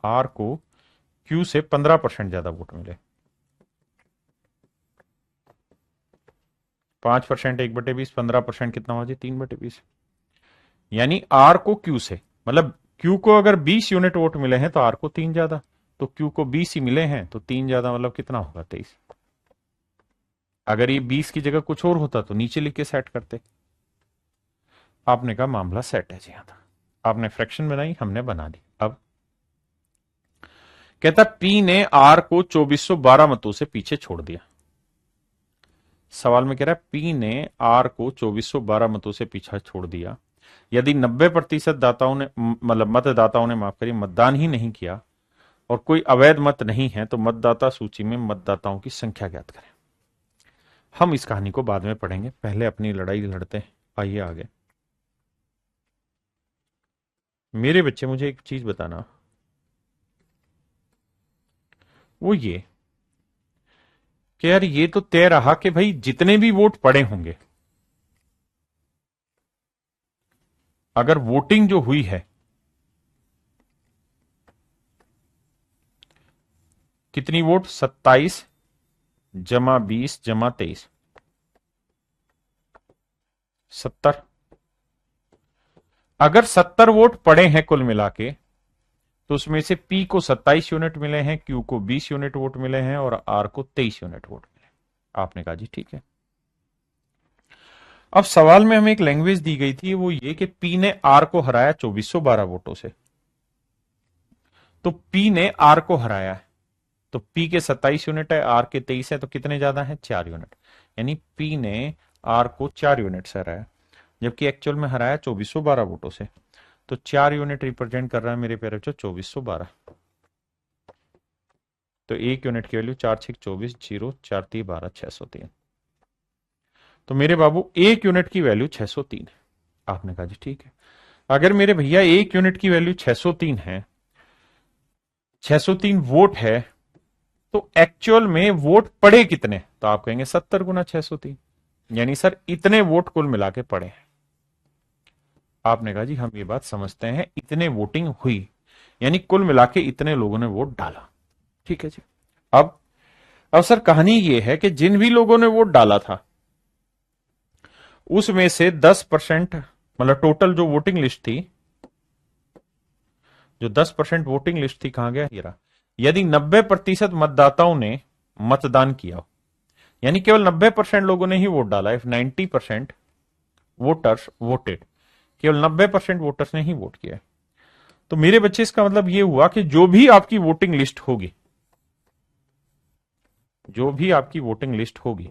आर को क्यू से 15% ज्यादा वोट मिले। 5% 1/20, 15% कितना हुआ जी 3/20, यानी आर को क्यू से, मतलब क्यू को अगर 20 यूनिट वोट मिले हैं तो आर को 3 ज्यादा, तो क्यू को 20 ही मिले हैं तो 3 ज्यादा, मतलब कितना होगा 23। अगर ये 20 की जगह कुछ और होता तो नीचे लिख के सेट करते। आपने कहा मामला सेट है जी। हाँ, आपने फ्रैक्शन बनाई, हमने बना दी। अब कहता पी ने आर को 2412 मतों से पीछे छोड़ दिया। सवाल में कह रहा है पी ने आर को 2412 मतों से पीछे छोड़ दिया। यदि 90% दाताओं ने, मतलब मतदाताओं ने, माफ करिए, मतदान ही नहीं किया और कोई अवैध मत नहीं है तो मतदाता सूची में मतदाताओं की संख्या ज्ञात करें। हम इस कहानी को बाद में पढ़ेंगे, पहले अपनी लड़ाई लड़ते हैं। आइए आगे। मेरे बच्चे मुझे एक चीज बताना, वो ये कि यार ये तो तय रहा कि भाई जितने भी वोट पड़े होंगे, अगर वोटिंग जो हुई है, कितनी वोट, 27 जमा 20 जमा 23, 70। अगर 70 वोट पड़े हैं कुल मिला के, तो उसमें से पी को 27 यूनिट मिले हैं, क्यू को 20 यूनिट वोट मिले हैं और आर को 23 यूनिट वोट मिले। आपने कहा जी ठीक है। अब सवाल में हमें एक लैंग्वेज दी गई थी, वो ये कि पी ने आर को हराया 2412 वोटों से। तो पी ने आर को हराया है, तो पी के 27 यूनिट है, आर के 23 है, तो कितने ज्यादा है, 4 यूनिट। यानी पी ने आर को 4 यूनिट से हराया, जबकि एक्चुअल में हराया 2412 वोटों से। तो 4 यूनिट रिप्रेजेंट कर रहा है मेरे प्यारे बच्चों 2412। तो 1 यूनिट की वैल्यू 4×6 = 24, 0 4 3 12 603। तो मेरे बाबू 1 यूनिट की वैल्यू 603 है। आपने कहा जी ठीक है। अगर मेरे भैया 1 यूनिट की वैल्यू 603 है, 603 वोट है, तो एक्चुअल में वोट पड़े कितने, तो आप कहेंगे 70 गुना 603, यानी सर इतने वोट कुल मिला के पड़े हैं। आपने कहा जी हम ये बात समझते हैं, इतने वोटिंग हुई, यानी कुल मिला के इतने लोगों ने वोट डाला। ठीक है जी। अब सर कहानी ये है कि जिन भी लोगों ने वोट डाला था उसमें से 10%, मतलब टोटल जो वोटिंग लिस्ट थी, जो 10% वोटिंग लिस्ट थी, कहां गया ये रहा। यदि 90% मतदाताओं ने मतदान किया, यानी केवल 90% लोगों ने ही वोट डाला, इफ 90% वोटर्स वोटेड, केवल 90% वोटर्स ने ही वोट किया, तो मेरे बच्चे इसका मतलब यह हुआ कि जो भी आपकी वोटिंग लिस्ट होगी, जो भी आपकी वोटिंग लिस्ट होगी,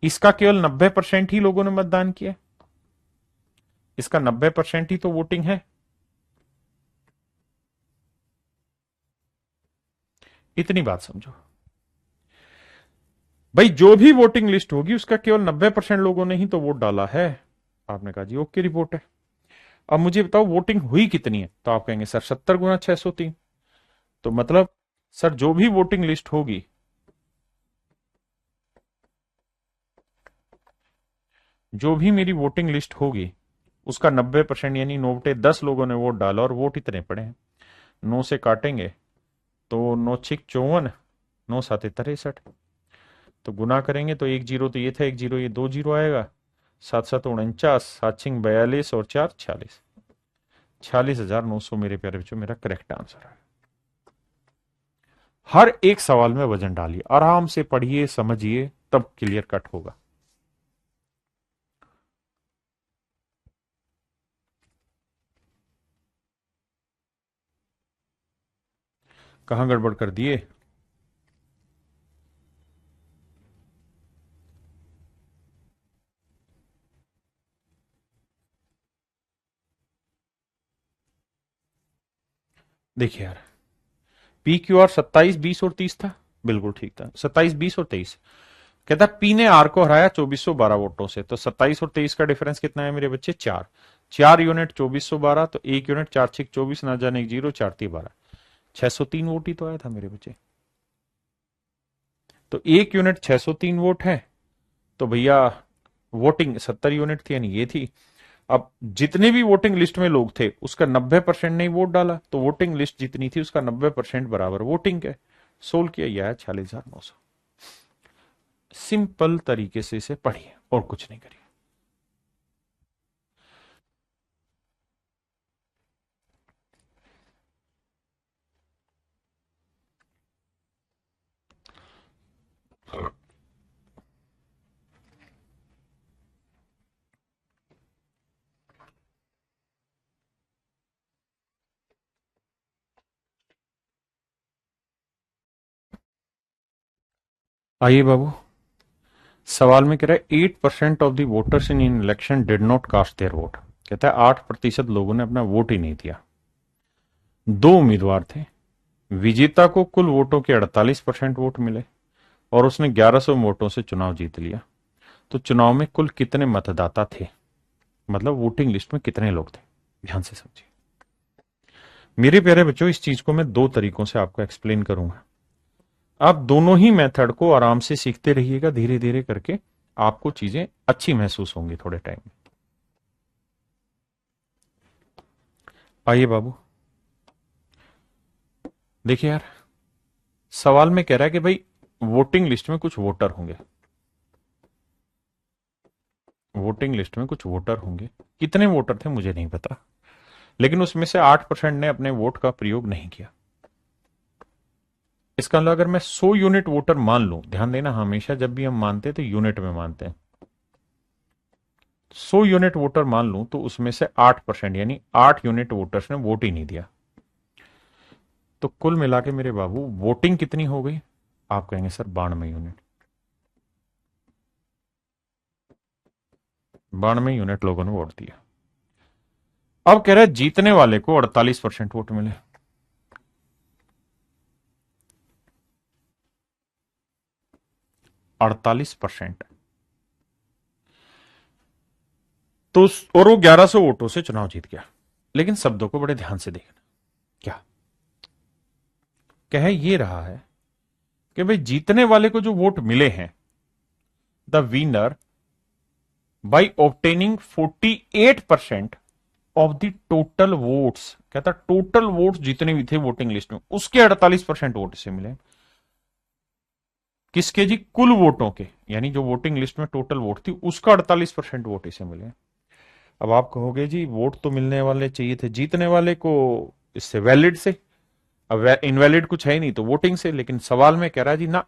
इसका केवल 90% ही लोगों ने मतदान किया, इसका 90% ही तो वोटिंग है। इतनी बात समझो भाई, जो भी वोटिंग लिस्ट होगी उसका केवल 90% लोगों ने ही तो वोट डाला है। आपने कहा जी ओके रिपोर्ट है। अब मुझे बताओ वोटिंग हुई कितनी है, तो आप कहेंगे सर 70 गुना 603। तो मतलब सर जो भी वोटिंग लिस्ट होगी, जो भी मेरी वोटिंग लिस्ट होगी, उसका 90%, यानी 9/10 लोगों ने वोट डाला और वोट इतने पड़े हैं। 9 से काटेंगे तो 9×6 = 54, 9×7 = 63, तो गुना करेंगे तो 1 जीरो तो ये था, 1 जीरो, ये 2 जीरो आएगा, 7×7 = 49, 7×6 = 42 और 4 = 46, 46,900 मेरे प्यारे बच्चों मेरा करेक्ट आंसर है। हर एक सवाल में वजन डालिए, आराम से पढ़िए, समझिए, तब क्लियर कट होगा। कहां गड़बड़ कर दिए। देखिए यार, पी क्यू आर 27, 20 और 30 था, बिल्कुल ठीक था, 27, 20 और 23। कहता पी ने आर को हराया 2412 वोटों से, तो 27 और 23 का डिफरेंस कितना है मेरे बच्चे? 4। 4 यूनिट 2412, तो 1 यूनिट 4 6 24, ना जाने 1 जीरो, 4 3 12, 603 वोट ही तो आया था मेरे बच्चे। तो 1 यूनिट 603 वोट है, तो भैया वोटिंग 70 यूनिट थी, यानी ये थी। अब जितने भी वोटिंग लिस्ट में लोग थे उसका 90% ने वोट डाला, तो वोटिंग लिस्ट जितनी थी उसका 90% बराबर वोटिंग है। सोल्व किया, यह है 46,900। सिंपल तरीके से इसे पढ़िए और कुछ नहीं करिए। आइए बाबू, सवाल में कह रहा है 8% of the voters in election did not cast their vote. कहता है 8% लोगों ने अपना वोट ही नहीं दिया। दो उम्मीदवार थे, विजेता को कुल वोटों के 48% वोट मिले और उसने 1100 वोटों से चुनाव जीत लिया। तो चुनाव में कुल कितने मतदाता थे, मतलब वोटिंग लिस्ट में कितने लोग थे? ध्यान से समझिए मेरे प्यारे बच्चों, इस चीज को मैं दो तरीकों से आपको एक्सप्लेन करूंगा। आप दोनों ही मेथड को आराम से सीखते रहिएगा, धीरे धीरे करके आपको चीजें अच्छी महसूस होंगी थोड़े टाइम में। आइए बाबू, देखिए यार, सवाल में कह रहा है कि भाई वोटिंग लिस्ट में कुछ वोटर होंगे, वोटिंग लिस्ट में कुछ वोटर होंगे। कितने वोटर थे मुझे नहीं पता, लेकिन उसमें से 8% ने अपने वोट का प्रयोग नहीं किया। इसका मतलब अगर मैं 100 यूनिट वोटर मान लूं, ध्यान देना हमेशा जब भी हम मानते हैं तो यूनिट में मानते हैं, 100 यूनिट वोटर मान लूं तो उसमें से 8% यानी 8 यूनिट वोटर्स ने वोट ही नहीं दिया। तो कुल मिला के मेरे बाबू वोटिंग कितनी हो गई? आप कहेंगे सर 92 यूनिट। 92 यूनिट लोगों ने वोट दिया। अब कह रहा है जीतने वाले को 48% वोट मिले। अड़तालीस परसेंट, तो और वो 1100 वोटों से चुनाव जीत गया। लेकिन शब्दों को बड़े ध्यान से देखना, क्या कह ये रहा है कि भाई जीतने वाले को जो वोट मिले हैं, the winner by obtaining 48% of the total votes. कहता टोटल वोट्स जितने भी थे वोटिंग लिस्ट में उसके 48% वोट से मिले। किसके जी? कुल वोटों के, यानी जो वोटिंग लिस्ट में टोटल वोट थी उसका 48% वोट इसे मिले। अब आप कहोगे जी वोट तो मिलने वाले चाहिए थे जीतने वाले को, इससे वैलिड से। अब इनवैलिड कुछ है ही नहीं तो वोटिंग से, लेकिन सवाल में कह रहा है जी ना,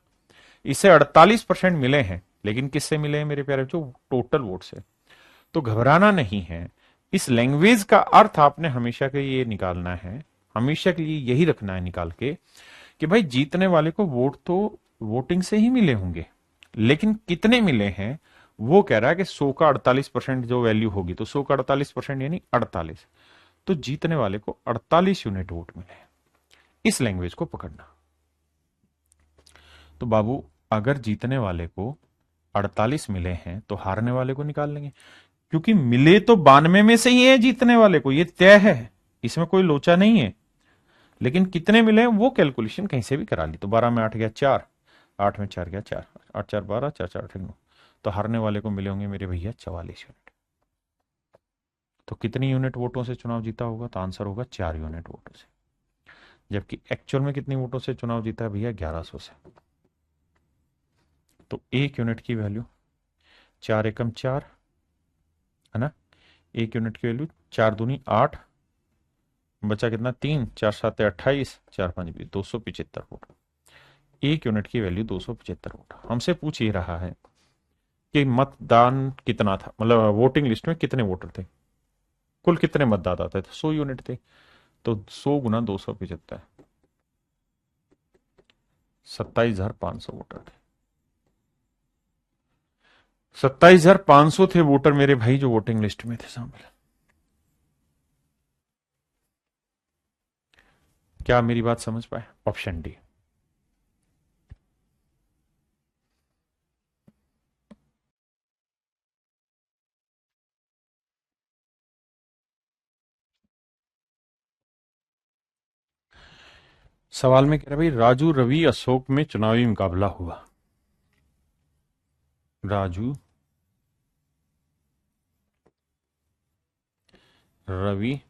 इसे 48% मिले हैं, लेकिन किससे मिले हैं मेरे प्यारे बच्चों? टोटल वोट से। तो घबराना नहीं है, इस लैंग्वेज का अर्थ आपने हमेशा के लिए निकालना है, हमेशा के लिए यही रखना है निकाल के, कि भाई जीतने वाले को वोट तो वोटिंग से ही मिले होंगे, लेकिन कितने मिले हैं? वो कह रहा है कि 100 का 48% जो वैल्यू होगी, तो 100 का 48% यानी 48। तो जीतने वाले को 48 यूनिट वोट मिले। इस लैंग्वेज को पकड़ना। तो बाबू, अगर जीतने वाले को 48 मिले हैं तो हारने वाले को निकाल लेंगे, क्योंकि मिले तो 92 में से ही है जीतने वाले को, ये तय है, इसमें कोई लोचा नहीं है। लेकिन कितने मिले हैं वो कैलकुलेशन कहीं से भी करा ली। तो 12 में 8 गया 4, 8 में 4 गया 4, 8 4 12, 4 4 8 9। तो हारने वाले को मिले होंगे मेरे भैया 44 यूनिट। तो कितनी यूनिट वोटों से चुनाव जीता होगा? तो आंसर होगा 4 यूनिट वोटों से। जबकि एक्चुअल में कितनी वोटों से चुनाव जीता है भैया? 1100 से। तो 1 यूनिट की वैल्यू 4 एकम 4 है ना, 1 यूनिट की वैल्यू 4 दूनी 8, बचा कितना? 3, 4 7 28, 4 5 20, 275 वोट। 1 यूनिट की वैल्यू 275 वोट। हमसे पूछ ही रहा है कि मतदान कितना था, मतलब वोटिंग लिस्ट में कितने वोटर थे, कुल कितने मतदाता थे? तो 100 यूनिट थे। तो 100 गुना 275, 27,500 वोटर थे। 27,500 थे वोटर मेरे भाई जो वोटिंग लिस्ट में थे शामिल। क्या मेरी बात समझ पाए? Option D. सवाल में कह रहा भाई राजू रवि अशोक में चुनावी मुकाबला हुआ। राजू रवि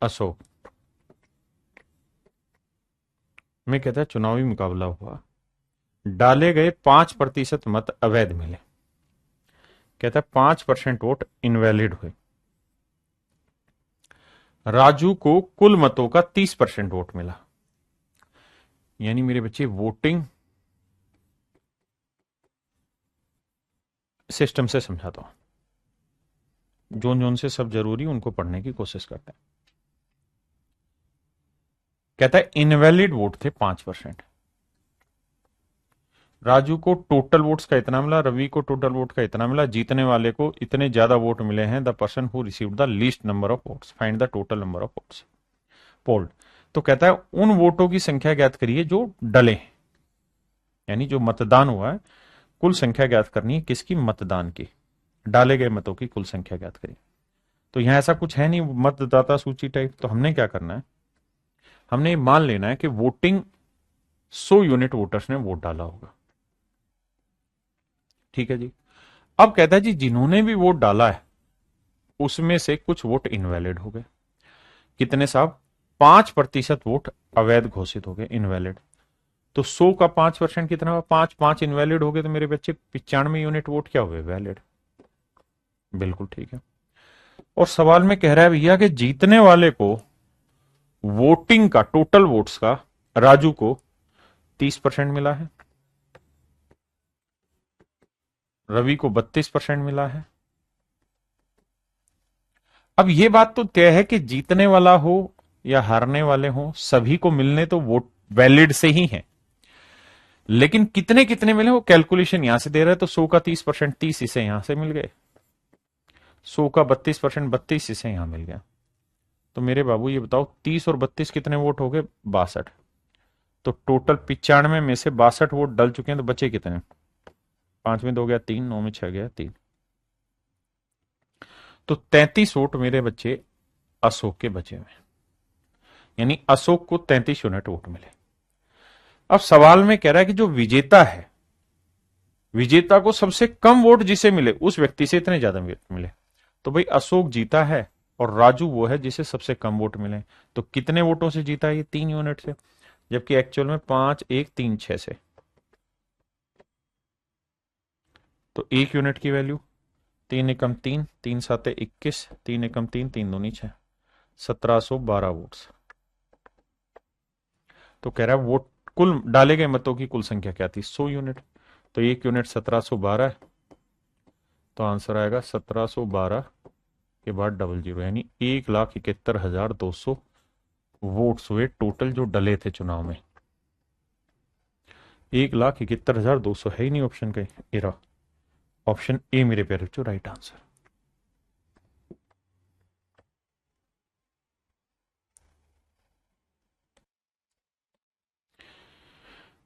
अशोक में कहता है चुनावी मुकाबला हुआ, डाले गए 5% मत अवैध मिले। कहता है 5% वोट इनवैलिड हुए। राजू को कुल मतों का 30% वोट मिला। यानी मेरे बच्चे वोटिंग सिस्टम से समझाता हूं, जोन जोन से सब जरूरी उनको पढ़ने की कोशिश करते हैं। कहता है इनवैलिड वोट थे 5%। राजू को टोटल वोट्स का इतना मिला, रवि को टोटल वोट का इतना मिला, जीतने वाले को इतने ज्यादा वोट मिले हैं। The person who received the least number of votes, find the total number of votes polled. तो कहता है उन वोटों की संख्या ज्ञात करिए जो डले हैं, यानी जो मतदान हुआ है कुल संख्या ज्ञात करनी है। किसकी? मतदान की। डाले गए मतों की कुल संख्या ज्ञात करिए। तो यहां ऐसा कुछ है नहीं मतदाता सूची टाइप, तो हमने क्या करना है, हमने मान लेना है कि वोटिंग 100 यूनिट वोटर्स ने वोट डाला होगा। ठीक है जी। अब कहता है जी जिन्होंने भी वोट डाला है उसमें से कुछ वोट इनवैलिड हो गए। कितने साहब? 5% वोट अवैध घोषित हो गए, इनवैलिड। तो 100 का 5% कितना हुआ? 5 इनवैलिड हो गए, तो मेरे बच्चे 95 यूनिट वोट क्या हुए? वैलिड। बिल्कुल ठीक है। और सवाल में कह रहा है भैया कि जीतने वाले को वोटिंग का टोटल वोट्स का राजू को 30% मिला है, रवि को 32% मिला है। अब यह बात तो तय है कि जीतने वाला हो या हारने वाले हो सभी को मिलने तो वोट वैलिड से ही है, लेकिन कितने कितने मिले वो कैलकुलेशन यहां से दे रहा है। तो 100 का 30%, 30 इसे यहां से मिल गए। 100 का 32%, 32 इसे यहां मिल गया। तो मेरे बाबू ये बताओ 30 और 32 कितने वोट हो गए? 62। तो टोटल 95 में से 62 वोट डल चुके हैं, तो बचे कितने? 5 में 2 गया 3, 9 में 6 गया 3। तो 33 वोट मेरे बच्चे अशोक के बचे हुए, यानी अशोक को 33 यूनिट वोट मिले। अब सवाल में कह रहा है कि जो विजेता है, विजेता को सबसे कम वोट जिसे मिले उस व्यक्ति से इतने ज्यादा मिले। तो भाई अशोक जीता है और राजू वो है जिसे सबसे कम वोट मिले। तो कितने वोटों से जीता है? ये 3 यूनिट से, जबकि एक्चुअल में 5 1 3 6 से। तो 1 यूनिट की वैल्यू 3 एकम 3, 3 साते 21, 3 एकम 3, 3 दूनी 6, 1712 वोट्स। तो कह रहा है वोट कुल डाले गए मतों की कुल संख्या क्या थी? 100 यूनिट। तो 1 यूनिट 1712 है, तो आंसर आएगा 1712 के बाद 00, यानी 1,71,200 वोट्स हुए टोटल जो डले थे चुनाव में। 1,71,200 है ही नहीं ऑप्शन का, एरा। ऑप्शन ए मेरे प्यारे बच्चों राइट आंसर।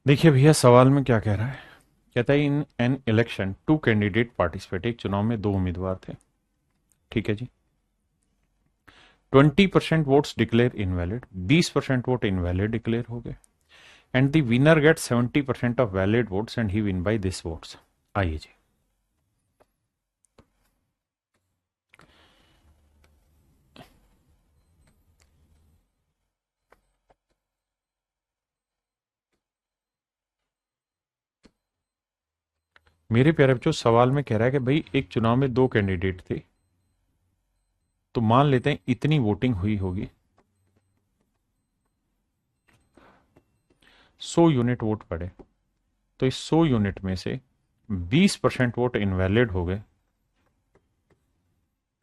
देखिए भैया सवाल में क्या कह रहा है, कहता है in an election 2 candidate participate, एक चुनाव में 2 उम्मीदवार थे। ठीक है जी। 20% votes declare invalid, 20% vote invalid declare हो गए, and the winner get 70% of valid votes and he win by this votes. आइए जी। मेरे प्यारे बच्चों सवाल में कह रहा है कि भाई एक चुनाव में 2 कैंडिडेट थे, तो मान लेते हैं इतनी वोटिंग हुई होगी, 100 यूनिट वोट पड़े। तो इस 100 यूनिट में से 20% वोट इनवैलिड हो गए,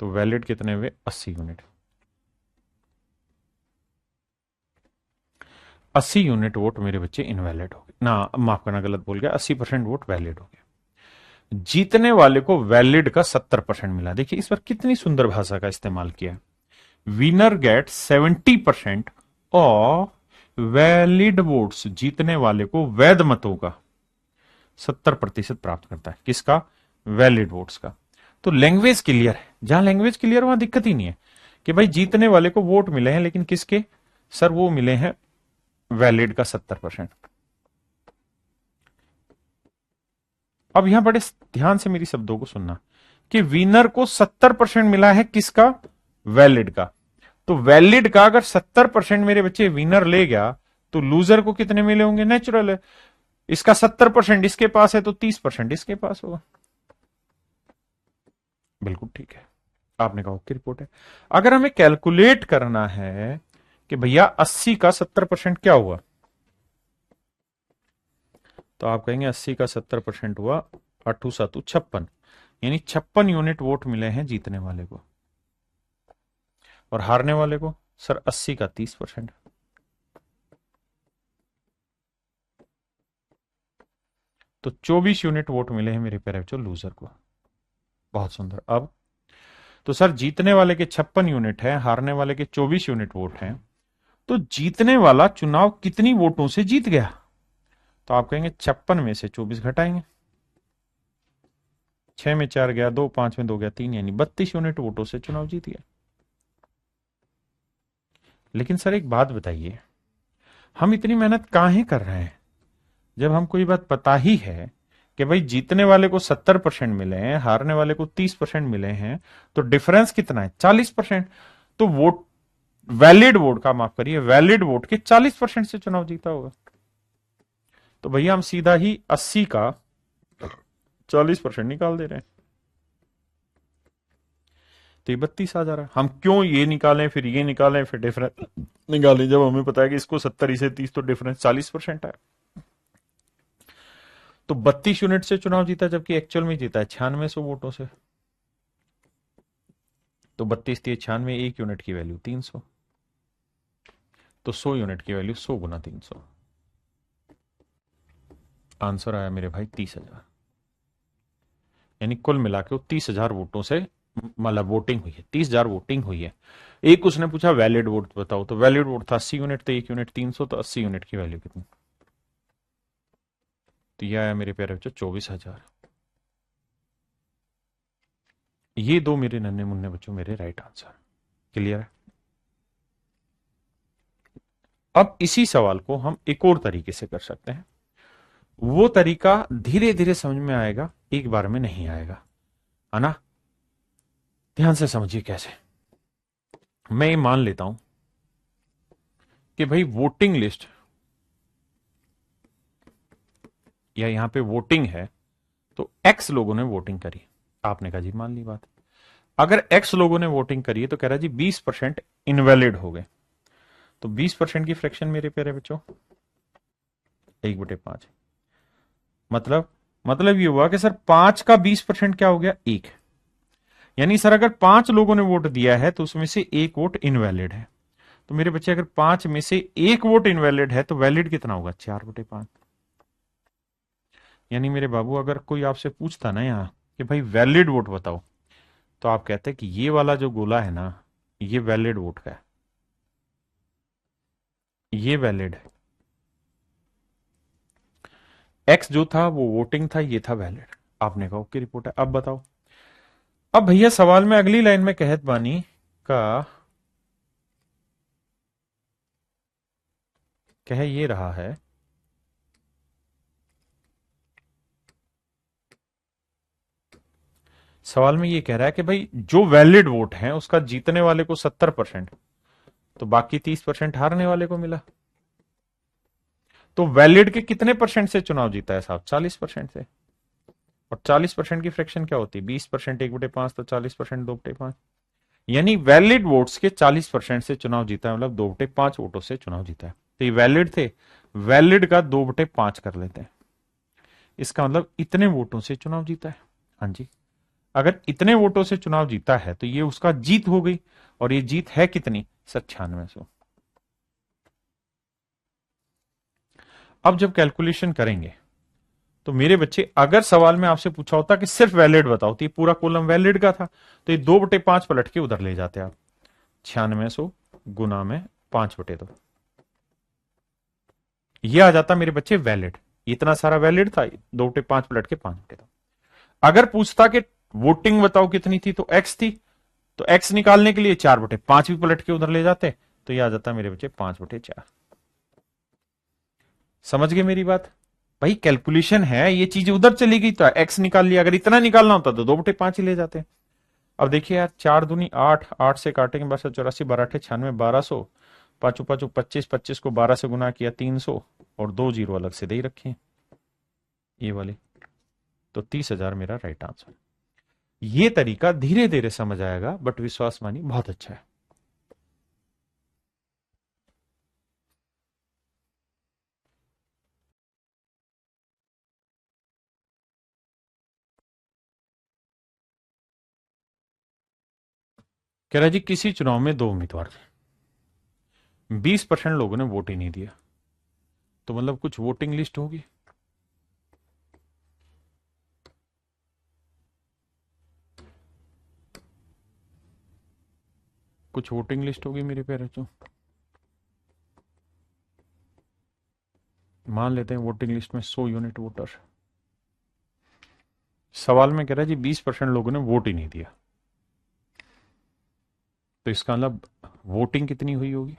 तो वैलिड कितने हुए? 80 यूनिट। 80 यूनिट वोट मेरे बच्चे इनवैलिड हो गए ना, माफ करना गलत बोल गया, 80% वोट वैलिड हो गए। जीतने वाले को वैलिड का 70% मिला। देखिए इस बार कितनी सुंदर भाषा का इस्तेमाल किया है। Winner get 70% of valid votes, जीतने वाले को वैध मतों का 70% प्राप्त करता है। किसका? वैलिड वोट्स का। तो लैंग्वेज क्लियर है, जहां लैंग्वेज क्लियर वहां दिक्कत ही नहीं है कि भाई जीतने वाले को वोट मिले हैं, लेकिन किसके? सर वो मिले हैं वैलिड का 70%। अब यहां बड़े ध्यान से मेरी शब्दों को सुनना कि विनर को 70% मिला है, किसका? वैलिड का। तो वैलिड का अगर 70% मेरे बच्चे विनर ले गया तो लूजर को कितने मिले होंगे? नेचुरल है, इसका 70% इसके पास है तो 30% इसके पास होगा। बिल्कुल ठीक है, आपने कहा ओके रिपोर्ट है। अगर हमें कैलकुलेट करना है कि भैया 80 का 70% क्या हुआ, तो आप कहेंगे 80 का 70% हुआ 8 7 56, यानी 56 यूनिट वोट मिले हैं जीतने वाले को। और हारने वाले को? सर 80 का 30%। तो 24 यूनिट वोट मिले हैं मेरे प्यारे बच्चों लूजर को। बहुत सुंदर। अब तो सर जीतने वाले के 56 यूनिट है, हारने वाले के 24 यूनिट वोट हैं, तो जीतने वाला चुनाव कितनी वोटों से जीत गया? तो आप कहेंगे 56 में से 24 घटाएंगे, 6 में 4 गया 2, 5 में 2 गया 3, यानी 32 यूनिट वोटों से चुनाव जीत गया। लेकिन सर एक बात बताइए, हम इतनी मेहनत काहे कर रहे हैं जब हमको ये बात पता ही है कि भाई जीतने वाले को 70% मिले हैं, हारने वाले को 30% मिले हैं, तो डिफरेंस कितना है? 40%। तो वोट, वैलिड वोट का, माफ करिए, वैलिड वोट के 40% से चुनाव जीता होगा। तो भैया हम सीधा ही 80 का 40% निकाल दे रहे हैं, तो ये 32 आ जा रहा है। हम क्यों ये निकालें फिर ये निकालें फिर डिफरेंस निकालें, जब हमें पता है कि इसको 70 से 30 तो डिफरेंस 40% है। तो 32 यूनिट से चुनाव जीता, जबकि एक्चुअल में जीता है 9600 वोटों से। तो 32 थी 96, 1 यूनिट की वैल्यू 300, तो 100 यूनिट की वैल्यू 100 गुना 300। आंसर आया मेरे भाई 30,000, यानी कुल मिला के 30,000 वोटों से मतलब वोटिंग हुई है, 30,000 वोटिंग हुई है। एक उसने पूछा वैलिड वोट बताओ, तो वैलिड वोट था 80 यूनिट, तो 1 यूनिट 300, तो 80 यूनिट की वैल्यू कितनी? तो यह आया मेरे प्यारे बच्चों 24,000। ये दो मेरे नन्हे मुन्ने बच्चों मेरे राइट आंसर। क्लियर है? अब इसी सवाल को हम एक और तरीके से कर सकते हैं। वो तरीका धीरे धीरे समझ में आएगा, एक बार में नहीं आएगा, है ना? ध्यान से समझिए कैसे। मैं ये मान लेता हूं कि भाई वोटिंग लिस्ट या यहां पे वोटिंग है, तो एक्स लोगों ने वोटिंग करी। आपने कहा जी मान ली बात। अगर एक्स लोगों ने वोटिंग करी है तो कह रहा जी 20% इनवैलिड हो गए। तो 20% की फ्रैक्शन मेरे प्यारे बच्चों 1/5। मतलब ये हुआ कि सर 5 का 20% क्या हो गया? 1। यानी सर अगर 5 लोगों ने वोट दिया है तो उसमें से 1 वोट इनवैलिड है। तो मेरे बच्चे अगर 5 में से 1 वोट इनवैलिड है तो वैलिड कितना होगा? 4/5। यानी मेरे बाबू अगर कोई आपसे पूछता ना यहां कि भाई वैलिड वोट बताओ, तो आप कहते हैं कि ये वाला जो गोला है ना, ये वैलिड वोट का है, ये वैलिड है। एक्स जो था वो वोटिंग था, ये था वैलिड। आपने कहा ओके रिपोर्ट है। अब बताओ। अब भैया सवाल में अगली लाइन में कहत बानी का कह ये रहा है सवाल में ये कह रहा है कि भाई जो वैलिड वोट है उसका जीतने वाले को 70%, तो बाकी 30% हारने वाले को मिला। तो वैलिड के कितने परसेंट से चुनाव जीता है साहब? 40% से। और 40% की फ्रैक्शन क्या होती है? 20% 1/5, तो 40% 2/5। यानी वैलिड वोट्स के 40% से चुनाव जीता है, मतलब 2/5 वोटों से चुनाव जीता है। तो ये वैलिड थे, वैलिड का 2/5 कर लेते हैं। इसका मतलब इतने वोटों से चुनाव जीता है। हाँ जी, अगर इतने वोटों से चुनाव जीता है तो ये उसका जीत हो गई। और ये जीत है कितनी? 9600। अब जब कैलकुलेशन करेंगे तो मेरे बच्चे, अगर सवाल में आपसे पूछा होता कि सिर्फ वैलिड बताओ, तो ये पूरा कॉलम वैलिड का था, तो ये 2/5 पलट के उधर ले जाते आप। 9600 गुना में 5/2, ये आ जाता मेरे बच्चे वैलिड। इतना सारा वैलिड था, 2/5 पलट के 5/2। अगर पूछता कि वोटिंग बताओ कितनी थी, तो एक्स थी, तो एक्स निकालने के लिए 4/5 भी पलट के उधर ले जाते, तो ये आ जाता मेरे बच्चे 5/4। समझ गए मेरी बात? भाई कैलकुलेशन है, ये चीज उधर चली गई तो एक्स निकाल लिया, अगर इतना निकालना होता तो 2/5 ही ले जाते। अब देखिए यार, 4 दूनी 8, 8 से काटेंगे 1284, 12×8 = 96, 1200, पांचों पांचों 25, 25 को 12 से गुना किया 300, और 2 जीरो अलग से दे ही रखे हैं ये वाले, तो 30,000 मेरा राइट आंसर। ये तरीका धीरे धीरे समझ आएगा, बट विश्वास मानिए बहुत अच्छा है। कह रहा जी किसी चुनाव में 2 उम्मीदवार थे, 20% लोगों ने वोट ही नहीं दिया, तो मतलब कुछ वोटिंग लिस्ट होगी। कुछ वोटिंग लिस्ट होगी मेरे प्यारे बच्चों। मान लेते हैं वोटिंग लिस्ट में 100 यूनिट वोटर। सवाल में कह रहा है जी 20% लोगों ने वोट ही नहीं दिया, तो इसका मतलब वोटिंग कितनी हुई होगी?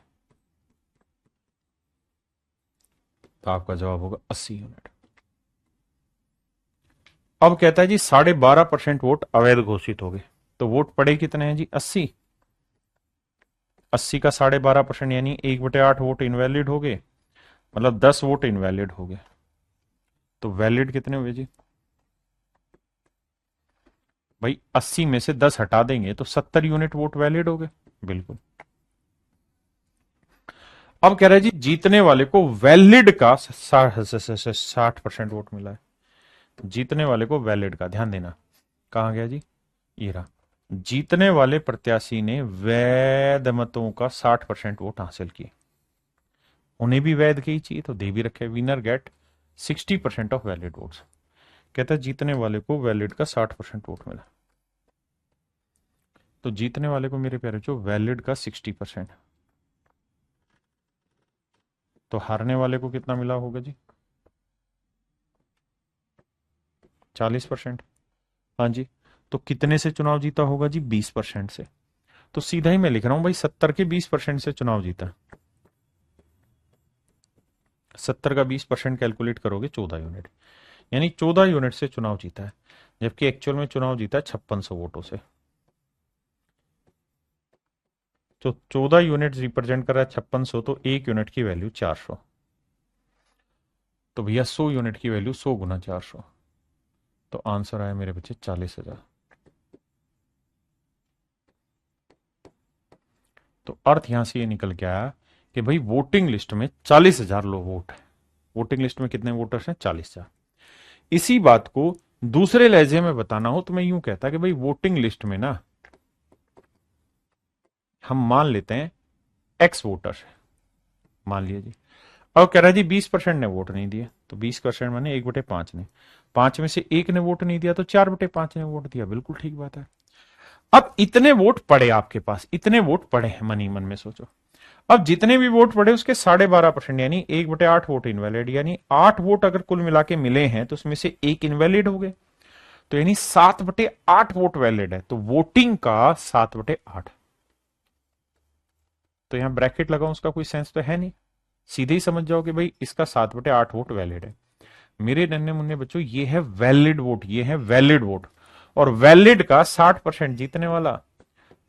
तो आपका जवाब होगा 80 यूनिट। अब कहता है जी 12.5% वोट अवैध घोषित हो गए, तो वोट पड़े कितने हैं जी? 80। 80 का 12.5% यानी 1/8 वोट इनवैलिड हो गए, मतलब 10 वोट इनवैलिड हो गए, तो वैलिड कितने हुए जी? भाई 80 में से 10 हटा देंगे तो 70 यूनिट वोट वैलिड हो गए, बिल्कुल। अब कह रहा है जी जीतने वाले को वैलिड का 60% वोट मिला है। जीतने वाले को वैलिड का, ध्यान देना, कहा गया जी? ये रहा। जीतने वाले प्रत्याशी ने वैध मतों का 60% वोट हासिल किए, उन्हें भी वैध की चाहिए तो दे भी रखे, winner get 60% of valid votes. कहता है जीतने वाले को वैलिड का 60% वोट मिला, तो जीतने वाले को मेरे प्यारे जो वैलिड का 60%, तो हारने वाले को कितना मिला होगा जी? 40%। हाँ जी, तो कितने से चुनाव जीता होगा जी? 20% से। तो सीधा ही मैं लिख रहा हूं भाई, 70 के 20% से चुनाव जीता। 70 का 20% कैलकुलेट करोगे 14 यूनिट, यानी 14 यूनिट से चुनाव जीता है, जबकि एक्चुअल में चुनाव जीता है 5600 वोटों से। तो 14 यूनिट रिप्रेजेंट कर रहा है 5600, तो 1 यूनिट की वैल्यू 400, तो भैया 100 यूनिट की वैल्यू 100 गुना 400, तो आंसर आया मेरे बच्चे 40,000। तो अर्थ यहां से ये निकल के आया कि भाई वोटिंग लिस्ट में 40,000 लोग वोट है। वोटिंग लिस्ट में कितने वोटर्स हैं? 40,000। इसी बात को दूसरे लहजे में बताना हो तो मैं यूं कहता कि भाई वोटिंग लिस्ट में ना हम मान लेते हैं एक्स वोटर्स है, मान लिया जी। अब कह रहा है जी 20% ने वोट नहीं दिया, तो 20% माने 1/5 ने, 5 में से 1 ने वोट नहीं दिया तो 4/5 ने वोट दिया, बिल्कुल ठीक बात है। अब इतने वोट पड़े आपके पास, इतने वोट पड़े हैं, मन ही मन में सोचो। अब जितने भी वोट पड़े उसके 12.5% यानी 1/8 वोट इनवैलिड, यानी 8 वोट अगर कुल मिला के मिले हैं तो उसमें से एक इनवैलिड हो गए, तो यानी 7/8 वोट वैलिड है, तो वोटिंग का 7/8। तो यहां ब्रैकेट लगाऊं उसका कोई सेंस तो है नहीं, सीधे ही समझ जाओ कि भाई इसका 7/8 वोट वैलिड है। मेरे नन्हे मुन्ने बच्चों, ये है वैलिड वोट, ये है वैलिड वोट, और वैलिड का 60% जीतने वाला,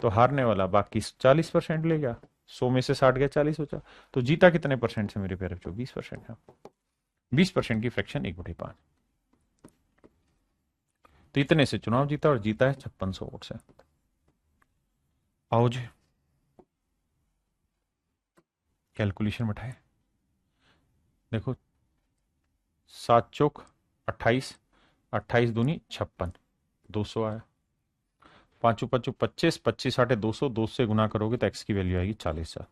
तो हारने वाला बाकी 40% ले गया। 100 में से 60 गया, 40 बचा, तो जीता कितने परसेंट से मेरे प्यारे बच्चों? 20% है। 20% की फ्रैक्शन 1/5, तो इतने से चुनाव जीता, और जीता है 5600 वोट से। आओ जी कैलकुलेशन बैठाए, देखो 7 चौक 28, 28 दूनी 56, 200 आया। पांचों पांचों 25, 25 8 200, 200 से गुना करोगे तो एक्स की वैल्यू आएगी 40,000,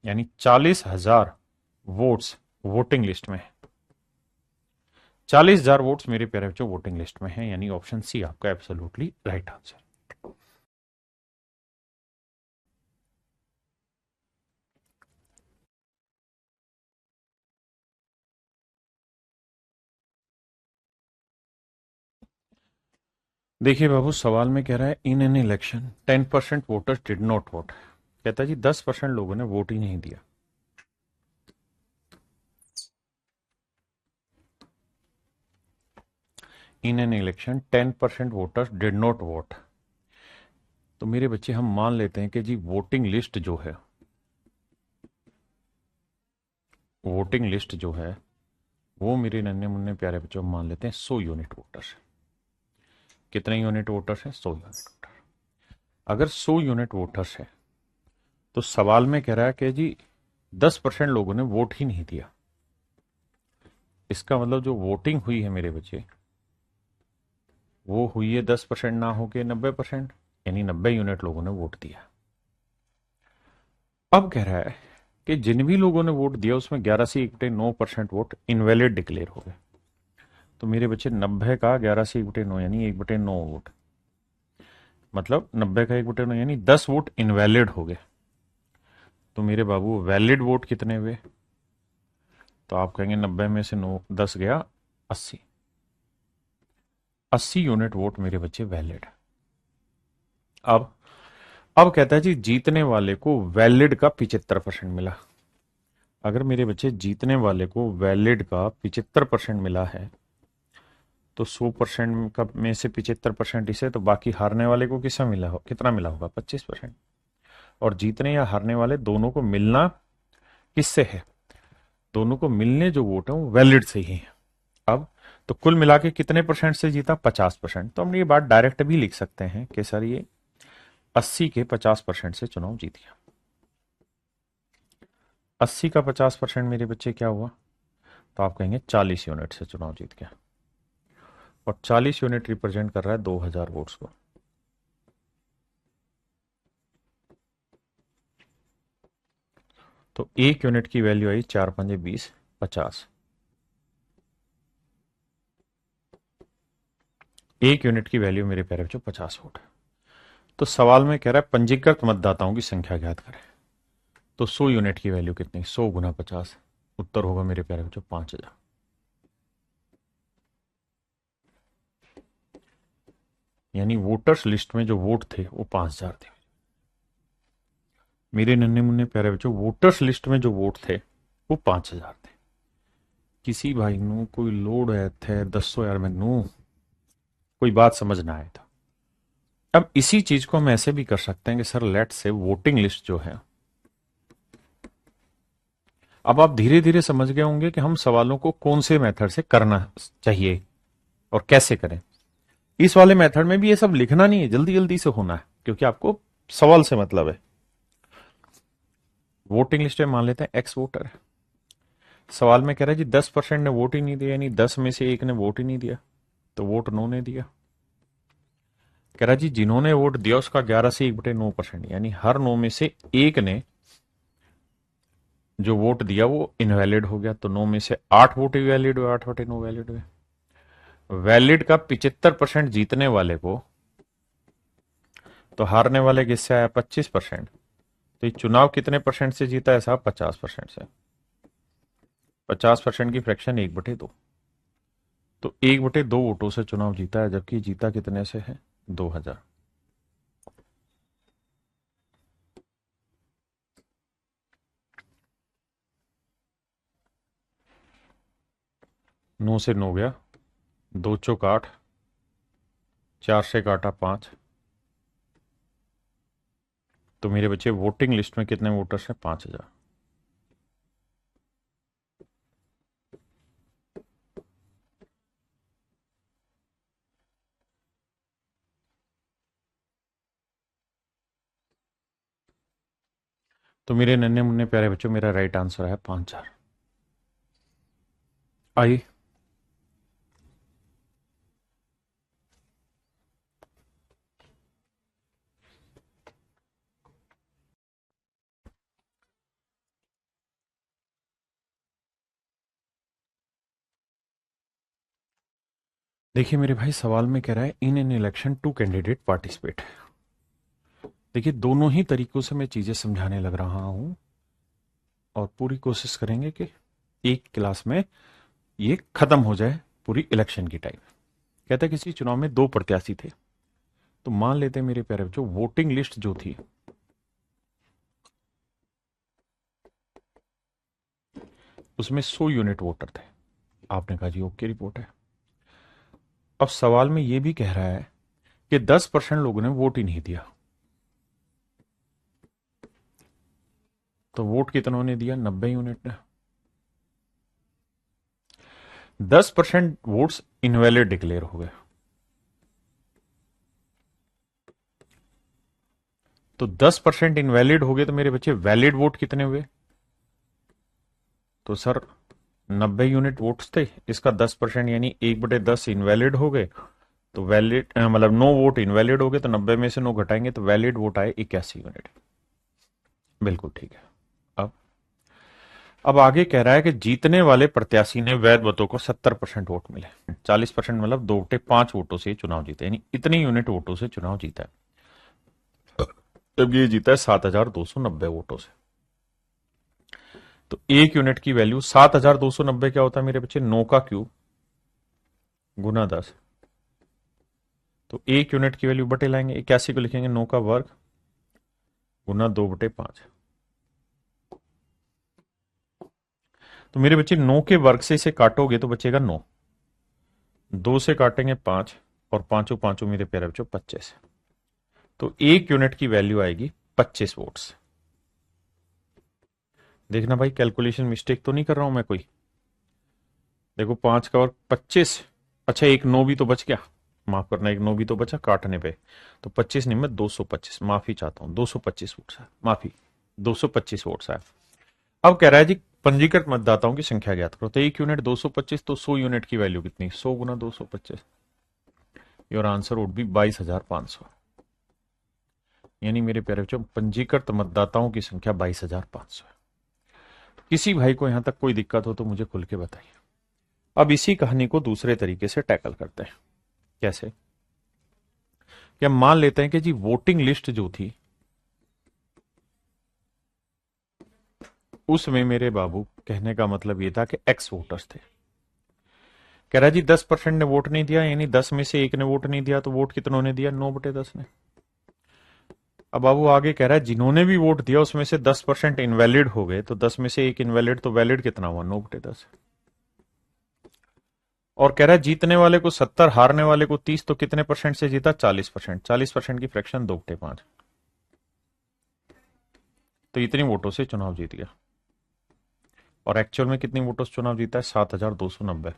यानी 40,000 वोट्स वोटिंग लिस्ट में है। 40,000 वोट्स मेरे प्यारे बच्चों वोटिंग लिस्ट में है, यानी ऑप्शन सी आपका एब्सोल्युटली राइट आंसर। देखिए बाबू, सवाल में कह रहा है in an election 10% voters did not vote. कहता है जी 10% लोगों ने वोट ही नहीं दिया। इन an election 10% voters did not vote. तो मेरे बच्चे हम मान लेते हैं कि जी वोटिंग लिस्ट जो है वो मेरे नन्हे मुन्ने प्यारे बच्चों मान लेते हैं 100 यूनिट वोटर्स। कितने यूनिट वोटर्स हैं? 100 यूनिट वोटर। अगर 100 यूनिट वोटर्स है तो सवाल में कह रहा है कि जी 10% लोगों ने वोट ही नहीं दिया। इसका मतलब जो वोटिंग हुई है मेरे बच्चे, वो हुई है 10% ना होके 90%, यानी 90 यूनिट लोगों ने वोट दिया। अब कह रहा है कि जिन भी लोगों ने वोट दिया उसमें 11 से 1/9% वोट इनवैलिड डिक्लेयर हो गए। तो मेरे बच्चे 90 का 11 से 1/9 यानी 1/9 वोट, मतलब 90 का 1/9 यानी 10 वोट इनवैलिड हो गए। तो मेरे बाबू वैलिड वोट कितने हुए? तो आप कहेंगे 90 में से 9 10 गया 80। 80 यूनिट वोट मेरे बच्चे वैलिड। अब अब कहता है जी जीतने वाले को वैलिड का 75% मिला। अगर मेरे बच्चे जीतने वाले को वैलिड का 75% मिला है तो 100% का में से 75% इसे, तो बाकी हारने वाले को कितना मिला हो, कितना मिला होगा? 25%। और जीतने या हारने वाले दोनों को मिलना किससे है? दोनों को मिलने जो वोट है वो वैलिड से ही है। अब तो कुल मिला के कितने परसेंट से जीता? 50%। तो हम ये बात डायरेक्ट भी लिख सकते हैं कि सर ये 80 के 50% से चुनाव जीत गया। 80 का 50% मेरे बच्चे क्या हुआ? तो आप कहेंगे 40 यूनिट से चुनाव जीत गया। और 40 यूनिट रिप्रेजेंट कर रहा है 2000 वोट्स को। तो 1 यूनिट की वैल्यू आई 4×5 = 20 50। 1 यूनिट की वैल्यू मेरे प्यारे बच्चों 50 वोट है। तो सवाल में कह रहा है पंजीकृत मतदाताओं की संख्या ज्ञात करें। तो 100 यूनिट की वैल्यू कितनी? 100 गुना 50। उत्तर होगा मेरे प्यारे बच्चों 5000। यानी वोटर्स लिस्ट में जो वोट थे वो 5000 थे। मेरे नन्हे मुन्ने प्यारे बच्चों, वोटर्स लिस्ट में जो वोट थे वो 5000 थे। किसी भाई नु कोई लोड है थे 10 यार मैनू कोई बात समझ ना आए था। अब इसी चीज को हम ऐसे भी कर सकते हैं कि सर लेट से वोटिंग लिस्ट जो है, अब आप धीरे धीरे समझ गए होंगे कि हम सवालों को कौन से मेथड से करना चाहिए और कैसे करें। इस वाले मेथड में भी ये सब लिखना नहीं है, जल्दी जल्दी से होना है, क्योंकि आपको सवाल से मतलब है। वोटिंग लिस्ट में मान लेते हैं एक्स वोटर है। सवाल में कह रहा है जी 10% ने वोट ही नहीं दिया, यानी 10 में से 1 ने वोट ही नहीं दिया, तो वोट 9 ने दिया। कह रहा है जी जिन्होंने वोट दिया उसका 11 से 1/9%, यानी हर 9 में से 1 ने जो वोट दिया वो इनवैलिड हो गया। तो 9 में से 8 वोट ही वैलिड हुए, 8/9 वैलिड हुए। वैलिड का 75% जीतने वाले को, तो हारने वाले किससे आया? 25%। तो ये चुनाव कितने परसेंट से जीता है साहब? 50% से। 50% की फ्रैक्शन 1/2। तो 1/2 वोटों से चुनाव जीता है, जबकि जीता कितने से है? 2000। 9 से 9 गया, 2 चौक 8, 4 से काटा 5। तो मेरे बच्चे वोटिंग लिस्ट में कितने वोटर्स हैं? 5000। तो मेरे नन्हे मुन्ने प्यारे बच्चों, मेरा राइट आंसर है 5000। आइए देखिए मेरे भाई, सवाल में कह रहा है in an election 2 candidate participate. देखिए दोनों ही तरीकों से मैं चीजें समझाने लग रहा हूं और पूरी कोशिश करेंगे कि एक क्लास में ये खत्म हो जाए पूरी इलेक्शन की टाइम। कहता है किसी चुनाव में 2 प्रत्याशी थे, तो मान लेते हैं मेरे प्यारे बच्चों, वोटिंग लिस्ट जो थी उसमें 100 यूनिट वोटर थे। आपने कहा जी ओके, रिपोर्ट है। अब सवाल में यह भी कह रहा है कि 10% लोगों ने वोट ही नहीं दिया। तो वोट कितनों ने दिया? 90 यूनिट ने। 10% वोट्स इनवैलिड डिक्लेयर हो गए। तो 10% इनवैलिड हो गए, तो मेरे बच्चे वैलिड वोट कितने हुए? तो सर 90 यूनिट वोट्स थे, इसका 10% यानी 1/10 इनवैलिड हो गए। तो वैलिड मतलब नो वोट इनवैलिड हो गए, तो 90 में से 9 घटाएंगे तो वैलिड वोट आए 81 यूनिट। बिल्कुल ठीक है। अब अब आगे कह रहा है कि जीतने वाले प्रत्याशी ने वैध मतों को 70% वोट मिले। 40% मतलब 2/5 वोटों से चुनाव जीते, यानी इतने यूनिट वोटों से चुनाव जीता है। तब ये जीता है 7,290 वोटों से। तो 1 यूनिट की वैल्यू 7,290 क्या होता है मेरे बच्चे? 9 का क्यूब गुना 10। तो 1 यूनिट की वैल्यू बटे लाएंगे, 81 को लिखेंगे 9 का वर्ग गुना 2/5। तो मेरे बच्चे 9 के वर्ग से इसे काटोगे तो बचेगा 9। 2 से काटेंगे 5, और पांचों पांचों मेरे प्यारे बच्चों 25। तो 1 यूनिट की वैल्यू आएगी 25 वोट्स। देखना भाई कैलकुलेशन मिस्टेक तो नहीं कर रहा हूं मैं कोई। देखो 5 का वर्ग 25। अच्छा एक 9 भी तो बच गया, माफ करना, एक 9 भी तो बचा काटने पे। तो 25 नहीं, मैं 225 माफी चाहता हूं, 225 वोट्स है, माफी 225 वोट्स है। अब कह रहा है जी पंजीकृत मतदाताओं की संख्या ज्ञात करो। तो 1 यूनिट 225, तो 100 यूनिट की वैल्यू कितनी? 100 गुना 225। Your answer would be 22,500। यानी मेरे प्यारे बच्चों पंजीकृत मतदाताओं की संख्या 22,500 है। किसी भाई को यहां तक कोई दिक्कत हो तो मुझे खुल के बताइए। अब इसी कहानी को दूसरे तरीके से टैकल करते हैं। कैसे? कि हम मान लेते हैं कि जी वोटिंग लिस्ट जो थी उसमें मेरे बाबू, कहने का मतलब ये था कि एक्स वोटर्स थे। कह रहा जी 10% ने वोट नहीं दिया, यानी 10 में से 1 ने वोट नहीं दिया, तो वोट कितनों ने दिया? 9/10 ने। अब बाबू आगे कह रहा है जिन्होंने भी वोट दिया उसमें से 10% इनवैलिड हो गए, तो 10 में से 1 इनवैलिड, तो वैलिड कितना हुआ? 9/10। और कह रहा है जीतने वाले को 70, हारने वाले को 30, तो कितने परसेंट से जीता? 40%। 40% की फ्रैक्शन 2/5। तो इतनी वोटों से चुनाव जीत गया। और एक्चुअल में कितनी वोटों से चुनाव जीता है? 7,290।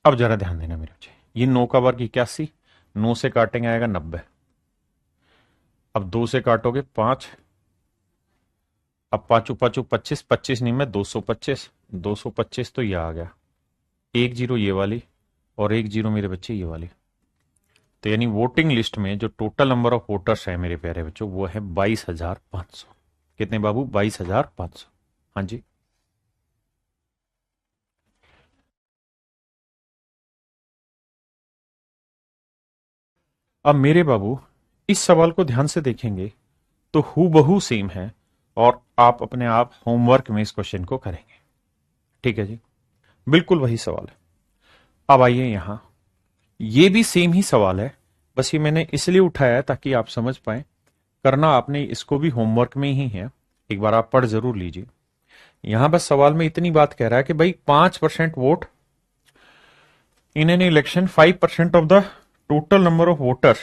अब जरा ध्यान देना मेरे बच्चे, ये 9 का वर्ग 81, 9 से काटेंगे आएगा 90। अब 2 से काटोगे 5, अब पांचों पांचों 25, 25 नहीं, मैं 225। 225 तो ये आ गया, 1 0 ये वाली, और 1 0 मेरे बच्चे ये वाली। तो यानी वोटिंग लिस्ट में जो टोटल नंबर ऑफ वोटर्स है मेरे प्यारे बच्चों वो है 22,500। कितने बाबू? 22,500। हाँ जी। अब मेरे बाबू इस सवाल को ध्यान से देखेंगे तो हूबहू सेम है, और आप अपने आप होमवर्क में इस क्वेश्चन को करेंगे। ठीक है जी, बिल्कुल वही सवाल है। अब आइए यहां, ये भी सेम ही सवाल है, बस ये मैंने इसलिए उठाया है ताकि आप समझ पाए। करना आपने इसको भी होमवर्क में ही है, एक बार आप पढ़ जरूर लीजिए। यहां बस सवाल में इतनी बात कह रहा है कि भाई 5% vote in an election, 5% of the total number of voters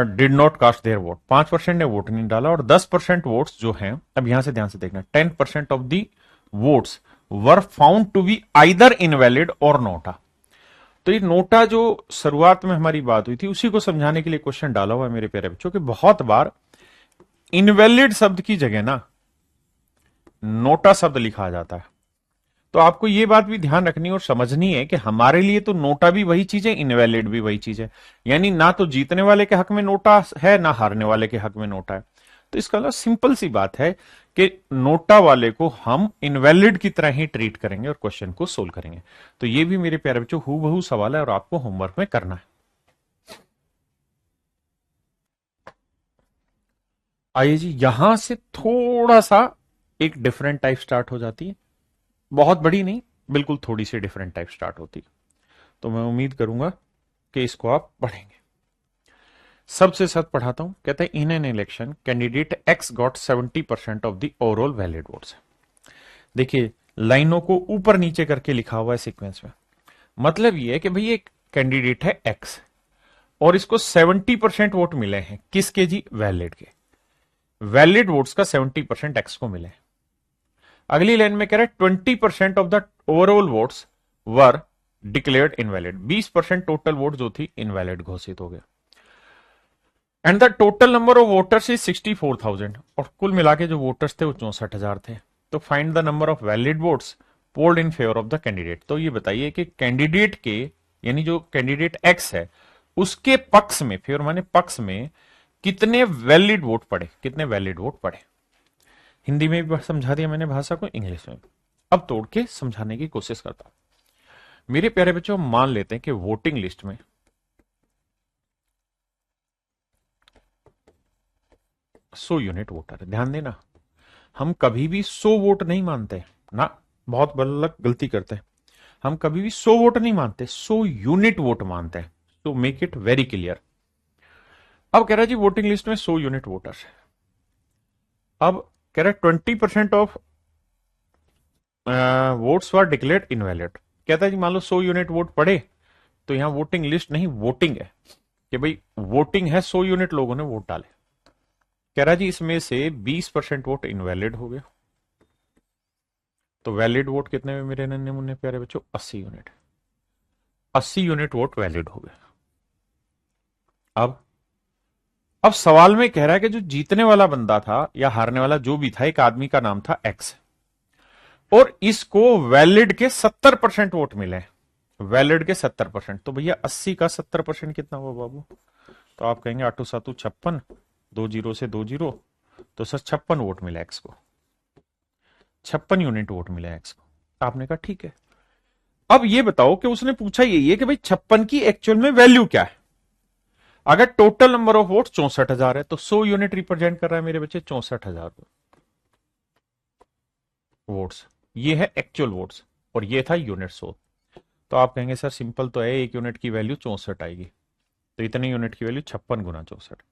did not cast their vote. 5% ने वोट नहीं डाला, और 10% वोट्स जो हैं, अब यहां से ध्यान से देखना, 10% of the votes were found to be either invalid और नोटा। तो ये नोटा जो शुरुआत में हमारी बात हुई थी उसी को समझाने के लिए क्वेश्चन डाला हुआ है मेरे प्यारे बच्चों, कि बहुत बार इनवैलिड शब्द की जगह ना नोटा शब्द लिखा जाता है। तो आपको यह बात भी ध्यान रखनी और समझनी है कि हमारे लिए तो नोटा भी वही चीज है, इनवैलिड भी वही चीज है। यानी ना तो जीतने वाले के हक में नोटा है, ना हारने वाले के हक में नोटा है। तो इसका मतलब सिंपल सी बात है कि नोटा वाले को हम इनवैलिड की तरह ही ट्रीट करेंगे और क्वेश्चन को सोल्व करेंगे। तो ये भी मेरे प्यारे बच्चों हूबहू सवाल है और आपको होमवर्क में करना है। आइए जी, यहां से थोड़ा सा एक डिफरेंट टाइप स्टार्ट हो जाती है, बहुत बड़ी नहीं, बिल्कुल थोड़ी सी डिफरेंट टाइप स्टार्ट होती। तो मैं उम्मीद करूंगा कि इसको आप पढ़ेंगे। सबसे साथ पढ़ाता हूं। कहते हैं इन an election candidate x got 70% of the overall valid votes. देखिए लाइनों को ऊपर नीचे करके लिखा हुआ है सीक्वेंस में। मतलब ये है कि भाई एक कैंडिडेट है एक्स और इसको 70% वोट मिले हैं। किसके जी? वैलिड के। वैलिड वोट्स का 70% एक्स को मिले। अगली लाइन में कह रहा है 20% of the overall votes were declared invalid. 20% total vote जो थी इनवैलिड घोषित हो गया। And the total number of voters is 64,000। और कुल मिला के जो वोटर्स थे वो 64,000 थे। तो find the number of valid votes polled in favour of the candidate. तो ये बताइए कि कैंडिडेट के, यानी जो कैंडिडेट एक्स है उसके पक्ष में, फेवर माने पक्ष में, कितने वैलिड वोट पड़े, कितने वैलिड वोट पड़े। हिंदी में भी समझा दिया मैंने भाषा को, इंग्लिश में। अब तोड़ के समझाने की कोशिश करता हूं। मेरे प्यारे बच्चों, मान लेते हैं कि वोटिंग लिस्ट में 100 यूनिट वोटर है। ध्यान देना, हम कभी भी 100 वोट नहीं मानते ना, बहुत बल्लक गलती करते हैं। हम कभी भी 100 वोट नहीं मानते, 100 यूनिट वोट मानते हैं। तो मेक इट वेरी क्लियर। अब कह रहा है जी वोटिंग लिस्ट में 100 यूनिट वोटर्स है। अब कह रहा है 20% of votes were declared invalid. कहता है जी मान लो 100 यूनिट वोट पड़े, तो यहां वोटिंग लिस्ट नहीं वोटिंग है कि भाई वोटिंग है, 100 यूनिट लोगों ने वोट डाले। कह रहा जी इसमें से 20% वोट इनवैलिड हो गया। तो वैलिड वोट कितने में मेरे नन्हे मुन्ने प्यारे बच्चों? 80 यूनिट। 80 यूनिट वोट वैलिड हो गए। अब सवाल में कह रहा है कि जो जीतने वाला बंदा था या हारने वाला जो भी था, एक आदमी का नाम था एक्स, और इसको वैलिड के 70% वोट मिले। वैलिड के 70%, तो भैया 80 का 70% कितना हुआ बाबू? तो आप कहेंगे आटू सातू 56, 2 जीरो से 2 जीरो, तो सर 56 वोट मिले एक्स को। 56 यूनिट वोट मिले एक्स को। आपने कहा ठीक है। अब ये बताओ कि उसने पूछा यही है कि भाई 56 की एक्चुअल में वैल्यू क्या है। अगर टोटल नंबर ऑफ वोट 64,000 है तो 100 यूनिट रिप्रेजेंट कर रहा है मेरे बच्चे 64,000 वोट्स। ये है एक्चुअल वोट्स और ये था यूनिट 100। तो आप कहेंगे सर सिंपल तो है, एक यूनिट की वैल्यू 64 आएगी, तो इतने यूनिट की वैल्यू 56 गुना 64,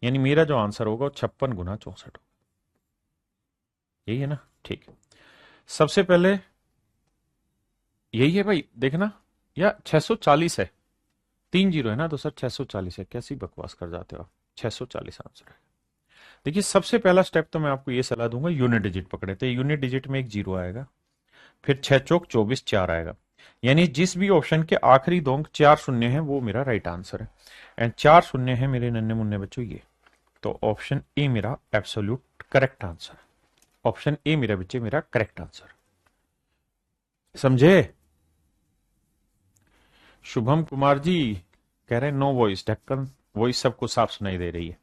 यानी मेरा जो आंसर होगा वो 56 गुना 64। यही है ना? ठीक है। सबसे पहले यही है भाई, देखना, या 640 है, 3 जीरो है ना, तो सर 640 है। कैसी बकवास कर जाते हो आप? 640 आंसर है। देखिए सबसे पहला स्टेप तो मैं आपको ये सलाह दूंगा, यूनिट डिजिट पकड़े। तो यूनिट डिजिट में एक जीरो आएगा, फिर 6 चौक 24, 4 आएगा। यानी जिस भी ऑप्शन के आखिरी दो अंक 4 शून्य है वो मेरा राइट आंसर है। एंड 4 शून्य है मेरे नन्हे मुन्ने बच्चों ये। तो ऑप्शन ए मेरा absolute correct answer. Option A मेरे बच्चे मेरा करेक्ट आंसर। समझे? शुभम कुमार जी कह रहे हैं नो वॉइस, ढक्कन वॉइस सबको साफ सुनाई दे रही है।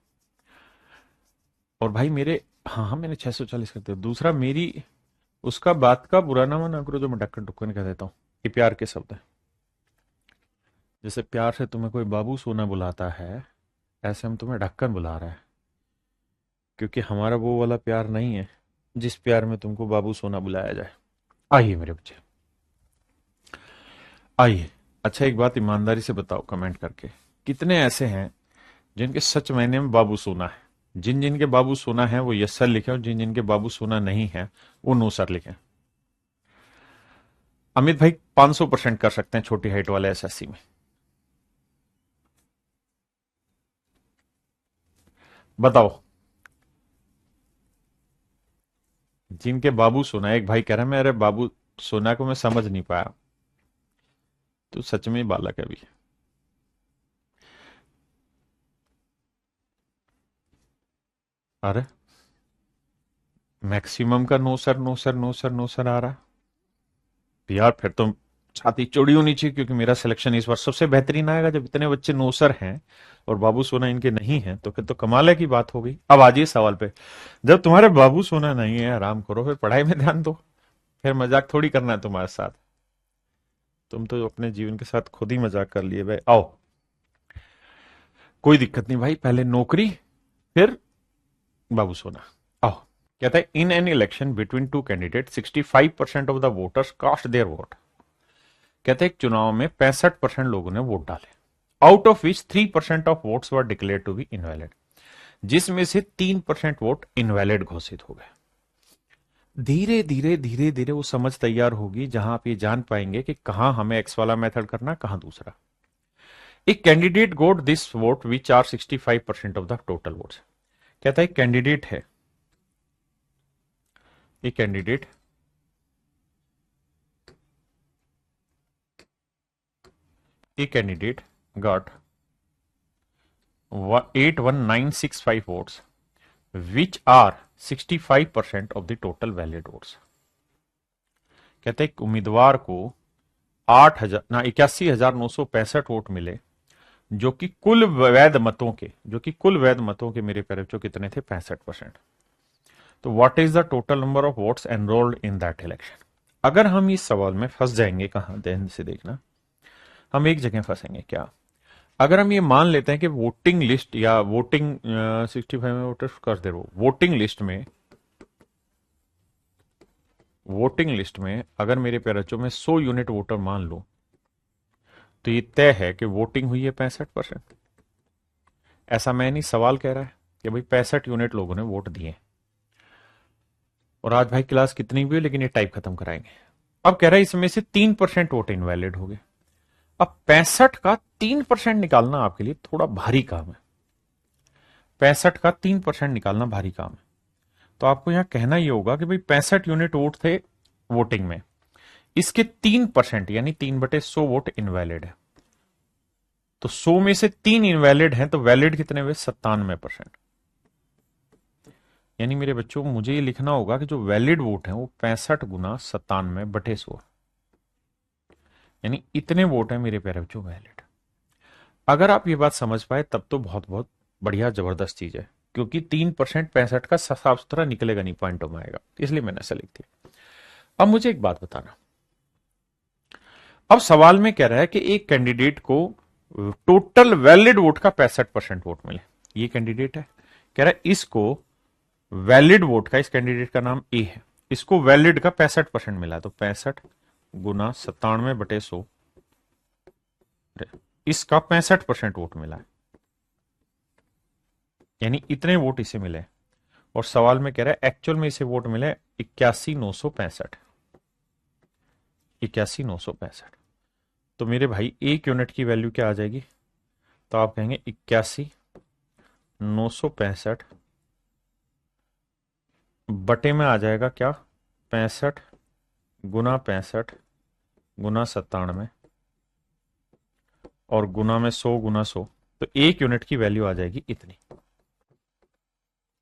और भाई मेरे, हाँ हाँ मैंने 640 कर दिया। दूसरा, मेरी उसका बात का बुरा ना मना करो जो मैं ढक्कन टुक्कन कह देता हूँ, ये प्यार के शब्द है। जैसे प्यार से तुम्हें कोई बाबू सोना बुलाता है, ऐसे हम तुम्हें ढक्कन बुला रहे हैं, क्योंकि हमारा वो वाला प्यार नहीं है जिस प्यार में तुमको बाबू सोना बुलाया जाए। आइए मेरे बच्चे, आइए। अच्छा एक बात ईमानदारी से बताओ कमेंट करके, कितने ऐसे हैं जिनके सच मायने में बाबू सोना है? जिन जिनके बाबू सोना है वो यस सर लिखे, और जिन जिनके बाबू सोना नहीं है वो नो सर लिखे। अमित भाई 500% कर सकते हैं छोटी हाइट वाले एसएससी में। बताओ जिनके बाबू सोना। एक भाई कह रहा है मेरे बाबू सोना को मैं समझ नहीं पाया। तो सच में बालक है अभी। अरे मैक्सिमम का no sir no sir no sir no sir आ रहा है। तो यार फिर तो छाती चौड़ी होनी चाहिए, क्योंकि मेरा सिलेक्शन इस बार सबसे बेहतरीन आएगा जब इतने बच्चे नो सर हैं और बाबू सोना इनके नहीं है। तो फिर तो कमाल है की बात हो गई। अब आ जाइए सवाल पे। जब तुम्हारे बाबू सोना नहीं है, आराम करो, फिर पढ़ाई में ध्यान दो। फिर मजाक थोड़ी करना है तुम्हारे साथ। तुम तो अपने जीवन के साथ खुद ही मजाक कर लिए भाई। आओ कोई दिक्कत नहीं भाई, पहले नौकरी फिर बाबू सोना। आओ। कहता है in an election between two candidate 65% of the voters cast their vote. कहते हैं एक चुनाव में 65% लोगों ने वोट डाले, out of which 3% of votes were declare to be invalid, जिसमें से 3% वोट इनवैलिड घोषित हो गए। धीरे धीरे धीरे धीरे वो समझ तैयार होगी जहां आप ये जान पाएंगे कि कहां हमें एक्स वाला मेथड करना, कहां दूसरा। एक candidate got this vote which are 65% of the total votes. कहता है कैंडिडेट है, एक candidate got 81965 votes which are 65% of the total valid votes। कहते हैं उम्मीदवार को 81,965 वोट मिले जो कि कुल वैध मतों के मेरे प्यारे बच्चों कितने थे, 65%। तो what is the total number of votes enrolled in that election. अगर हम इस सवाल में फंस जाएंगे, कहां ध्यान से देखना, हम एक जगह फंसेंगे। क्या अगर हम ये मान लेते हैं कि वोटिंग लिस्ट या वोटिंग 65 में वोटर्स कर दे रहो, वोटिंग लिस्ट में अगर मेरे प्यारे बच्चों में 100 यूनिट वोटर मान लो, तो ये तय है कि वोटिंग हुई है 65%। ऐसा मैं नहीं, सवाल कह रहा है कि भाई 65 यूनिट लोगों ने वोट दिए। और आज भाई क्लास कितनी भी हो, लेकिन ये टाइप खत्म कराएंगे। अब कह रहा है इसमें से 3% वोट इनवैलिड हो गए। अब 65 का 3% निकालना आपके लिए थोड़ा भारी काम है। 65 का 3% निकालना भारी काम है। तो आपको यहां कहना ही होगा कि भाई 65 यूनिट वोट थे वोटिंग में, इसके 3% यानी 3/100 वोट इनवैलिड है। तो 100 में से 3 इनवैलिड हैं, तो वैलिड कितने हुए, 97%। यानी मेरे बच्चों मुझे ये लिखना होगा कि जो वैलिड वोट है वो 65 गुना 97/100, यानी इतने वोट है मेरे प्यारे बच्चों वैलिड। अगर आप ये बात समझ पाए तब तो बहुत बहुत बढ़िया जबरदस्त चीज है, क्योंकि 3% 65 का साफ सुथरा निकलेगा नहीं, पॉइंटों में आएगा, इसलिए मैंने ऐसा लिख दिया। अब मुझे एक बात बताना, अब सवाल में कह रहा है कि एक कैंडिडेट को टोटल वैलिड वोट का 65% वोट मिले। ये कैंडिडेट है, कह रहा है इसको वैलिड वोट का, इस कैंडिडेट का नाम ए है, इसको वैलिड का 65% मिला, तो 65 गुना 97/100, इसका 65% वोट मिला है, यानी इतने वोट इसे मिले। और सवाल में कह रहा है एक्चुअल में इसे वोट मिले 81,965। तो मेरे भाई एक यूनिट की वैल्यू क्या आ जाएगी, तो आप कहेंगे 81,965 बटे में आ जाएगा क्या, 65 गुना 65 गुना 97 और गुना में 100 गुना 100, तो एक यूनिट की वैल्यू आ जाएगी इतनी।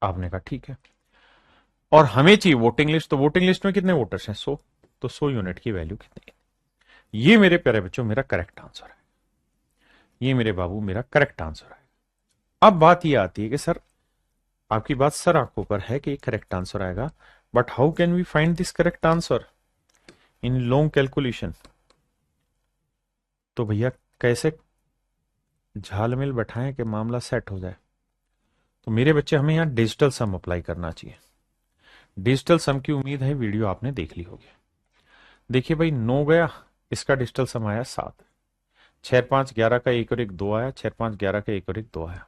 आपने कहा ठीक है, और हमें चाहिए वोटिंग लिस्ट, तो वोटिंग लिस्ट में कितने वोटर्स हैं, 100, तो 100 यूनिट की वैल्यू कितनी है। ये मेरे प्यारे बच्चों मेरा करेक्ट आंसर है, ये मेरे बाबू मेरा करेक्ट आंसर है। अब बात ये आती है कि सर आपकी बात सर आंखों पर है कि करेक्ट आंसर आएगा, but how can we find this correct answer in long calculation. तो भैया कैसे झालमेल बैठाएं कि मामला सेट हो जाए। तो मेरे बच्चे हमें यहां डिजिटल सम अप्लाई करना चाहिए। डिजिटल सम की उम्मीद है वीडियो आपने देख ली होगी। देखिए भाई 9 गया, इसका डिजिटल सम आया 7, 6 5 11 का 1 और 1 2 आया, 6 5 11 का 1 और 1 2 आया।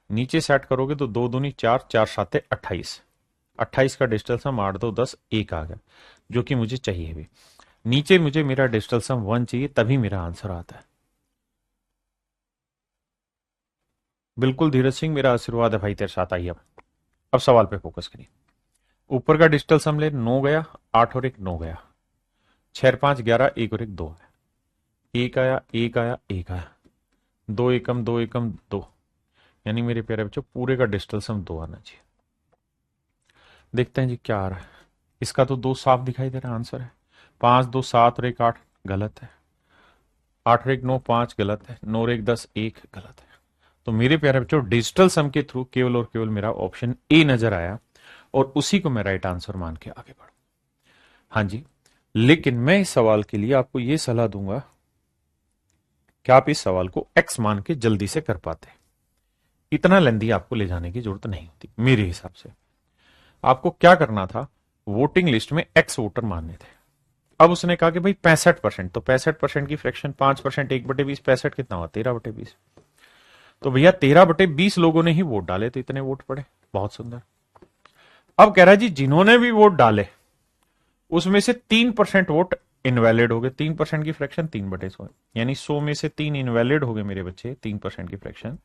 नीचे सेट करोगे तो 2 दूनी 4, 4 7 28, 28 का डिजिटल सम 8 2 10 1 आ गया, जो कि मुझे चाहिए भी। नीचे मुझे मेरा डिजिटल सम 1 चाहिए, तभी मेरा आंसर आता है। बिल्कुल धीरज सिंह, मेरा आशीर्वाद है भाई तेरे साथ। आइए अब सवाल पे फोकस करिए। ऊपर का डिजिटल सम ले, 9 गया, 8 और 1 9 गया, 6 5 11 1 और 1 2 है, 1 आया 1 आया 1 आया, 2 एकम 2 एकम 2, यानी मेरे प्यारे बच्चों पूरे का डिजिटल सम 2 आना चाहिए। देखते हैं जी क्या आ रहा है। इसका तो 2 साफ दिखाई दे रहा आंसर है। 5 2 7 और 1 8 गलत है, 8 और 1 9 5 गलत है, 9 और 1 10 1 गलत है। तो मेरे प्यारे बच्चों डिजिटल सम के थ्रू केवल और केवल मेरा ऑप्शन ए नजर आया, और उसी को मैं राइट आंसर मान के आगे बढ़ू। हाँ जी, लेकिन मैं इस सवाल के लिए आपको यह सलाह दूंगा कि आप इस सवाल को एक्स मान के जल्दी से कर पाते। इतना लेंदी आपको ले जाने की जरूरत नहीं होती मेरे हिसाब से। आपको क्या करना था, वोटिंग लिस्ट में एक्स वोटर मानने थे। अब उसने कहा कि भाई 65%, तो 65% की फ्रैक्शन 5%, 1/20, 65 कितना हुआ, 13/20। तो भैया 13/20 लोगों ने ही वोट डाले, तो इतने वोट पड़े। बहुत सुंदर। अब कह रहा है जी जिन्होंने भी वोट डाले उसमें से 3% वोट इनवैलिड हो गए। 3% की फ्रैक्शन 3/100, यानी 100 में से 3 इनवैलिड हो गए मेरे बच्चे, 3% की फ्रैक्शन,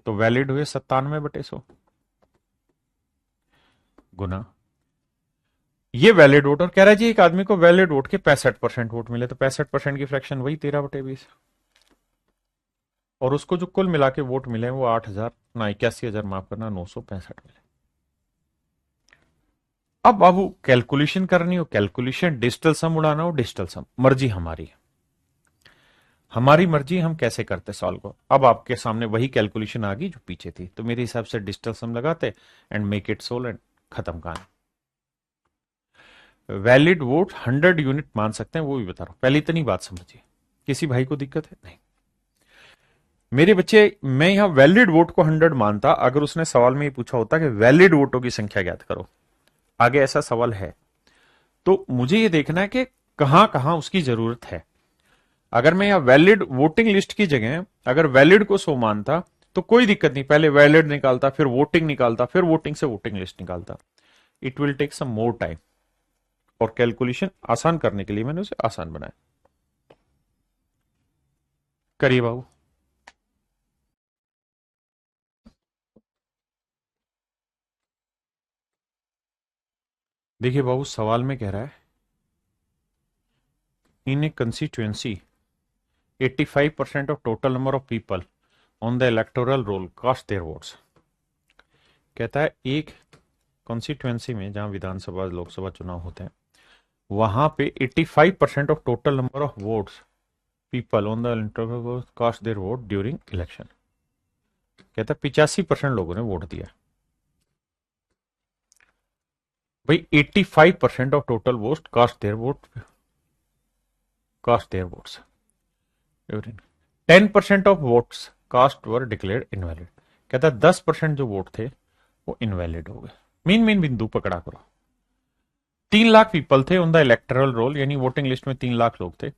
तो वैलिड हुए 97/100 गुना ये वैलिड वोट। और कह रहा है जी एक आदमी को वैलिड वोट के 65% वोट मिले, तो 65% की फ्रैक्शन वही 13/20, और उसको जो कुल मिला के वोट मिले वो 8,000 ना 81,000, माफ करना, 965 मिले। अब बाबू कैलकुलेशन करनी हो कैलकुलेशन, डिजिटल सम उड़ाना हो डिजिटल सम, मर्जी हमारी है, हमारी मर्जी हम कैसे करते सॉल्व को। अब आपके सामने वही कैलकुलेशन आ गई जो पीछे थी, तो मेरे हिसाब से डिजिटल सम लगाते and make it solve and खत्म कहानी। वैलिड वोट 100 यूनिट मान सकते हैं, वो भी बता रहा हूं, पहले इतनी बात समझिए। किसी भाई को दिक्कत है? नहीं मेरे बच्चे, मैं यहां वैलिड वोट को 100 मानता अगर उसने सवाल में ये पूछा होता कि वैलिड वोटों की संख्या ज्ञात करो। आगे ऐसा सवाल है तो मुझे ये देखना है कि कहां कहां उसकी जरूरत है। अगर मैं यहां वैलिड वोटिंग लिस्ट की जगह अगर वैलिड को 100 मानता तो कोई दिक्कत नहीं, पहले वैलिड निकालता, फिर वोटिंग निकालता, फिर वोटिंग से वोटिंग लिस्ट निकालता। It will take some more time, और कैलकुलेशन आसान करने के लिए मैंने उसे आसान बनाया। करिए बाबू। देखिए बाबू सवाल में कह रहा है इन ए constituency 85% of total number of people on the electoral roll cast their votes। कहता है एक कॉन्स्टिट्यूएंसी में जहां विधानसभा लोकसभा चुनाव होते हैं वहां पे 85% of total number of votes people on the electoral cast their vote during election. कहता है 85% लोगों ने वोट दिया। भाई 85% of total vote cast their votes, 10% of votes cast were declared invalid. कहता है 10% जो वोट थे वो इनवैलिड हो गए। मेन बिंदु पकड़ा करो। 3 लाख पीपल थे ऑन द इलेक्टरल रोल, यानी वोटिंग लिस्ट में 3 लाख लोग थे।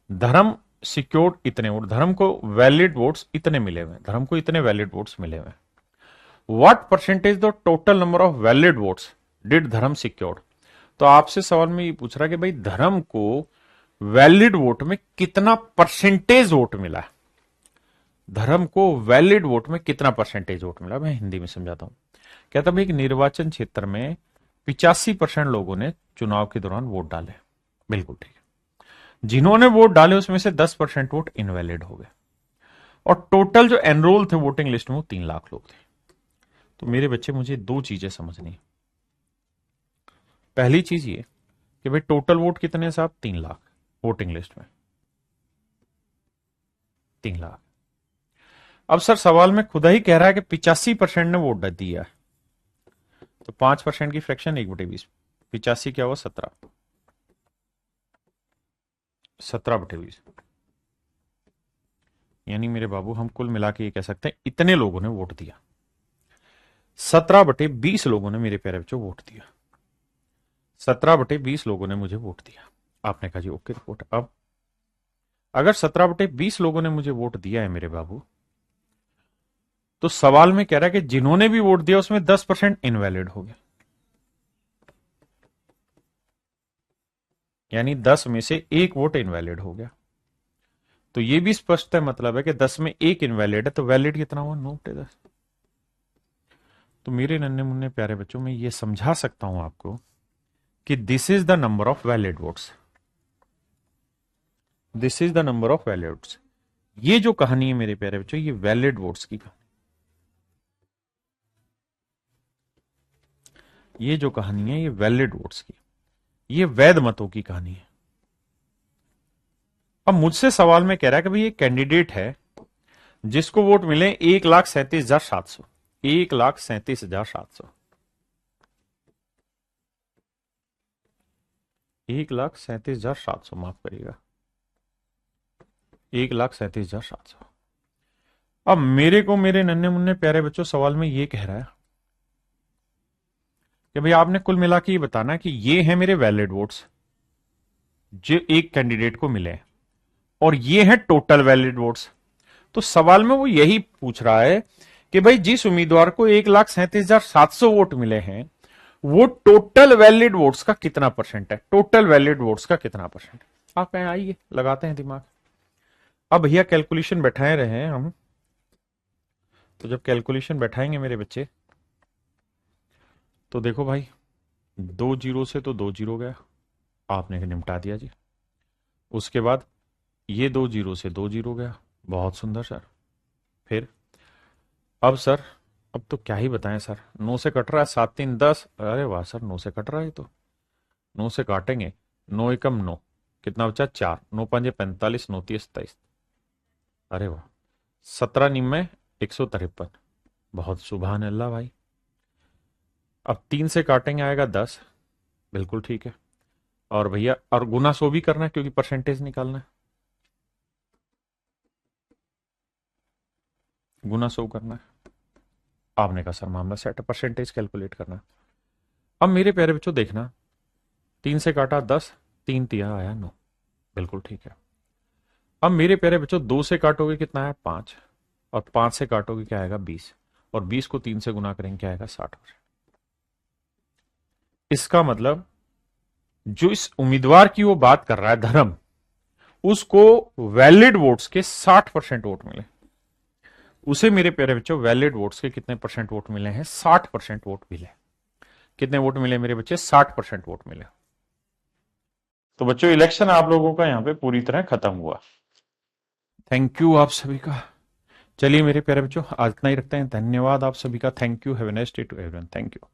धर्म सिक्योर्ड इतने वोट, धर्म को वैलिड वोट्स इतने मिले हुए, धर्म को इतने वैलिड वोट्स मिले हुए। What percentage the total number of valid votes did धर्म सिक्योर्ड। तो आपसे सवाल में ये पूछ रहा है कि भाई धर्म को वैलिड वोट में कितना परसेंटेज वोट मिला, धर्म को वैलिड वोट में कितना परसेंटेज वोट मिला। मैं हिंदी में समझाता हूं। कहता भाई एक निर्वाचन क्षेत्र में 85% लोगों ने चुनाव के दौरान वोट डाले, बिल्कुल ठीक है। जिन्होंने वोट डाले उसमें से 10% वोट इनवैलिड हो गए, और टोटल जो एनरोल थे वोटिंग लिस्ट में वो 3 लाख लोग थे। तो मेरे बच्चे मुझे दो चीजें समझनी। पहली चीज ये कि भाई टोटल वोट कितने साहब, 3 लाख वोटिंग लिस्ट में, 3 लाख। अब सर सवाल में खुदा ही कह रहा है कि 85% ने वोट दिया है, तो 5% की फ्रैक्शन 1/20, 85 क्या हुआ 17, 17/20, यानी मेरे बाबू हम कुल मिला के ये कह सकते हैं इतने लोगों ने वोट दिया। 17/20 लोगों ने मेरे प्यारे बच्चों वोट दिया, 17/20 लोगों ने मुझे वोट दिया। आपने कहा जी ओके रिपोर्ट। अब अगर 17/20 लोगों ने मुझे वोट दिया है मेरे बाबू, तो सवाल में कह रहा है कि जिन्होंने भी वोट दिया उसमें 10% इनवैलिड हो गया, यानी 10 में से एक वोट इनवैलिड हो गया। तो यह भी स्पष्ट है, मतलब है कि 10 में एक इनवैलिड है, तो वैलिड कितना हुआ, 9/10। तो मेरे नन्हे मुन्ने प्यारे बच्चों में यह समझा सकता हूं आपको कि this is the number of valid votes, this is the number of valid votes. ये जो कहानी है मेरे प्यारे बच्चों, ये वैलिड वोट्स की कहानी, ये जो कहानी है ये वैलिड वोट्स की, ये वैध मतों की कहानी है। अब मुझसे सवाल में कह रहा है कि भाई ये कैंडिडेट है जिसको वोट मिले 1,37,700, 1,37,700, 1,37,700, माफ करिएगा, 1,37,700। अब मेरे को मेरे नन्हे मुन्ने प्यारे बच्चों सवाल में ये कह रहा है कि भाई आपने कुल मिला के ये बताना कि ये है मेरे वैलिड वोट्स जो एक कैंडिडेट को मिले और ये है टोटल वैलिड वोट्स। तो सवाल में वो यही पूछ रहा है कि भाई जिस उम्मीदवार को 1,37,700 वोट मिले हैं वो टोटल वैलिड वोट्स का कितना परसेंट है, टोटल वैलिड वोट्स का कितना परसेंट। आप कहें आइए लगाते हैं दिमाग। अब भैया कैलकुलेशन बैठाए रहे हैं हम, तो जब कैलकुलेशन बैठाएंगे मेरे बच्चे तो देखो भाई 2 जीरो से तो 2 जीरो गया, आपने निपटा दिया जी। उसके बाद ये 2 जीरो से 2 जीरो गया, बहुत सुंदर सर। फिर अब सर अब तो क्या ही बताएं सर, 9 से कट रहा है, 7 3 10, अरे वाह सर 9 से कट रहा है, तो 9 से काटेंगे, 9 एकम 9, कितना बचा 4, 9 5 45, 9 30 27, अरे वाह 17 निम में 153, बहुत सुभान अल्लाह भाई। अब 3 से काटेंगे आएगा 10, बिल्कुल ठीक है। और भैया और गुना 100 भी करना है क्योंकि परसेंटेज निकालना है, गुना 100 करना है। आपने कहा सर मामला सेट है, परसेंटेज कैलकुलेट करना है। अब मेरे प्यारे बच्चों देखना, 3 से काटा 10, 3 तिया आया 9, बिल्कुल ठीक है। अब मेरे प्यारे बच्चों 2 से काटोगे कितना है 5, और 5 से काटोगे क्या आएगा 20, और 20 को 3 से गुना करेंगे क्या आएगा 60%। इसका मतलब जो इस उम्मीदवार की वो बात कर रहा है धर्म, उसको वैलिड वोट्स के 60% वोट मिले, उसे मेरे प्यारे बच्चों वैलिड वोट्स के कितने परसेंट वोट मिले हैं, 60% वोट मिले। कितने वोट मिले मेरे बच्चे, 60% वोट मिले। तो बच्चों इलेक्शन आप लोगों का यहां पे पूरी तरह खत्म हुआ। थैंक यू आप सभी का। चलिए मेरे प्यारे बच्चों आज इतना ही रखते हैं, धन्यवाद आप सभी का, thank you, have a nice day to everyone, thank you.